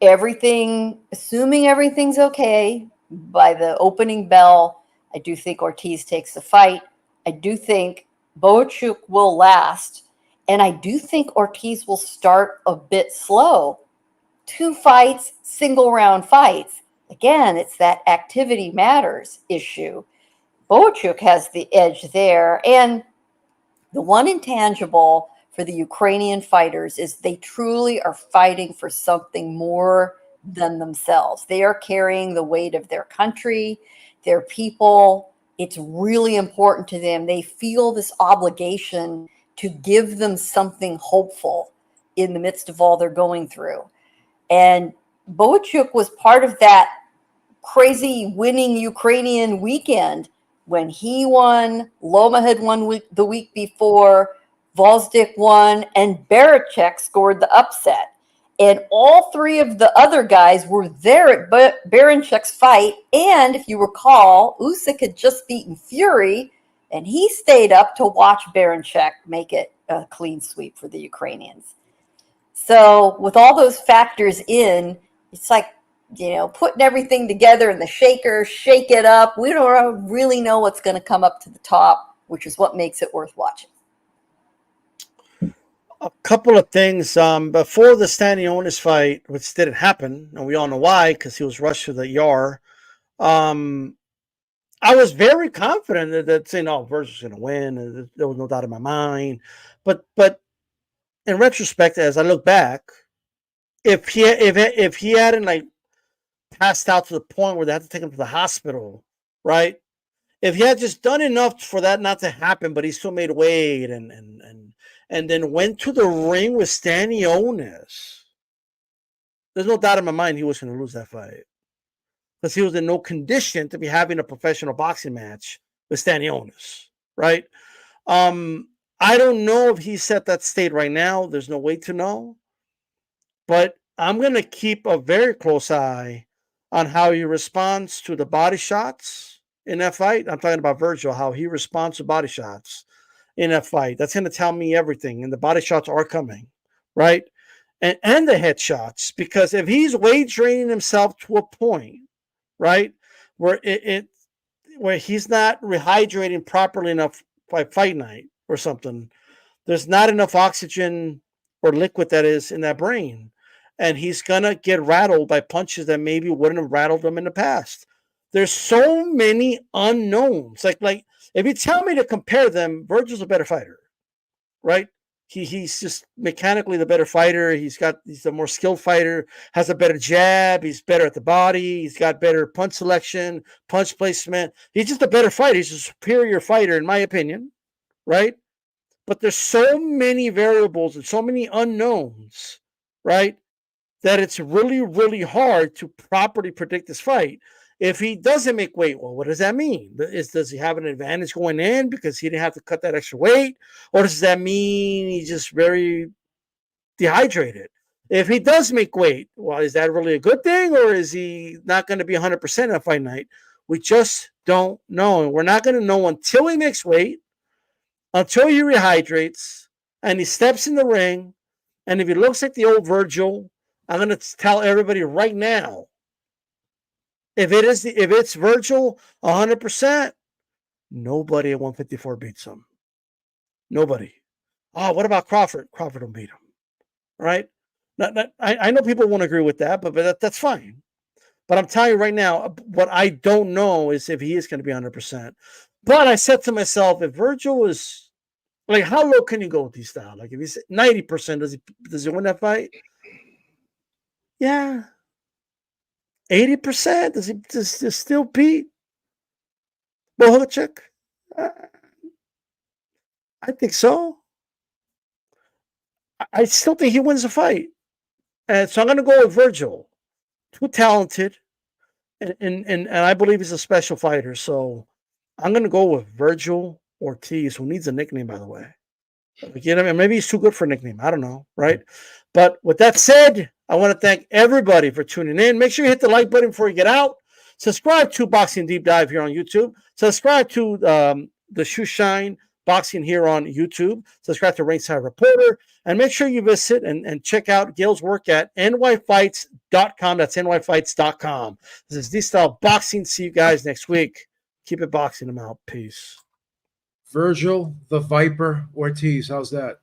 everything, assuming everything's okay, by the opening bell, I do think Ortiz takes the fight. I do think Bohachuk will last. And I do think Ortiz will start a bit slow. 2 fights, single round fights. Again, it's that activity matters issue. Bohachuk has the edge there. And the one intangible for the Ukrainian fighters is they truly are fighting for something more than themselves. They are carrying the weight of their country, their people. It's really important to them. They feel this obligation to give them something hopeful in the midst of all they're going through. And Bohachuk was part of that crazy winning Ukrainian weekend when he won, Loma had won the week before, Volzdik won, and Barachek scored the upset. And all 3 of the other guys were there at Barachek's fight. And if you recall, Usyk had just beaten Fury, and he stayed up to watch Barachek make it a clean sweep for the Ukrainians. So with all those factors in, it's like, you know, putting everything together in the shaker, shake it up. We don't really know what's going to come up to the top, which is what makes it worth watching. A couple of things. Before the Stanionis fight, which didn't happen, and we all know why, because he was rushed to the ER. I was very confident that saying, "Oh, Vergil's going to win," and there was no doubt in my mind. But in retrospect, as I look back, if he hadn't like passed out to the point where they had to take him to the hospital, right? If he had just done enough for that not to happen, but he still made weight and then went to the ring with Stanionis, there's no doubt in my mind he was going to lose that fight. Because he was in no condition to be having a professional boxing match with Stanionis, right? I don't know if he's at that state right now. There's no way to know. But I'm going to keep a very close eye on how he responds to the body shots in that fight. I'm talking about Vergil, how he responds to body shots in that fight. That's going to tell me everything. And the body shots are coming, right? And the headshots. Because if he's weight draining himself to a point, right, where where he's not rehydrating properly enough by fight night or something, there's not enough oxygen or liquid that is in that brain, and he's gonna get rattled by punches that maybe wouldn't have rattled him in the past. There's so many unknowns. Like if you tell me to compare them, Vergil's a better fighter, right? He's just mechanically the better fighter. He's a more skilled fighter, has a better jab. He's better at the body. He's got better punch selection, punch placement. He's just a better fighter. He's a superior fighter, in my opinion, right? But there's so many variables and so many unknowns, right, that it's really, really hard to properly predict this fight. If he doesn't make weight, well, what does that mean? Does he have an advantage going in because he didn't have to cut that extra weight? Or does that mean he's just very dehydrated? If he does make weight, well, is that really a good thing? Or is he not going to be 100% on fight night? We just don't know. And we're not going to know until he makes weight, until he rehydrates, and he steps in the ring. And if he looks like the old Vergil, I'm going to tell everybody right now, if it's Vergil 100%, nobody at 154 beats him. Nobody. Oh, what about Crawford? Crawford don't beat him. Right? I know people won't agree with that, but that's fine. But I'm telling you right now, what I don't know is if he is going to be 100%. But I said to myself, if Vergil is like, how low can you go with these style? Like if he's 90%, does he win that fight? Yeah. 80%? Does he still beat Bohachuk? I think so. I still think he wins the fight. And so I'm going to go with Vergil. Too talented. And I believe he's a special fighter. So I'm going to go with Vergil Ortiz, who needs a nickname, by the way. You know, maybe he's too good for a nickname. I don't know, right? But with that said, I want to thank everybody for tuning in. Make sure you hit the like button before you get out. Subscribe to Boxing Deep Dive here on YouTube. Subscribe to the Shoe Shine Boxing here on YouTube. Subscribe to Ringside Reporter. And make sure you visit and check out Gil's work at nyfights.com. That's nyfights.com. This is DStyleBoxing. See you guys next week. Keep it boxing. I'm out. Peace. Vergil the Viper Ortiz. How's that?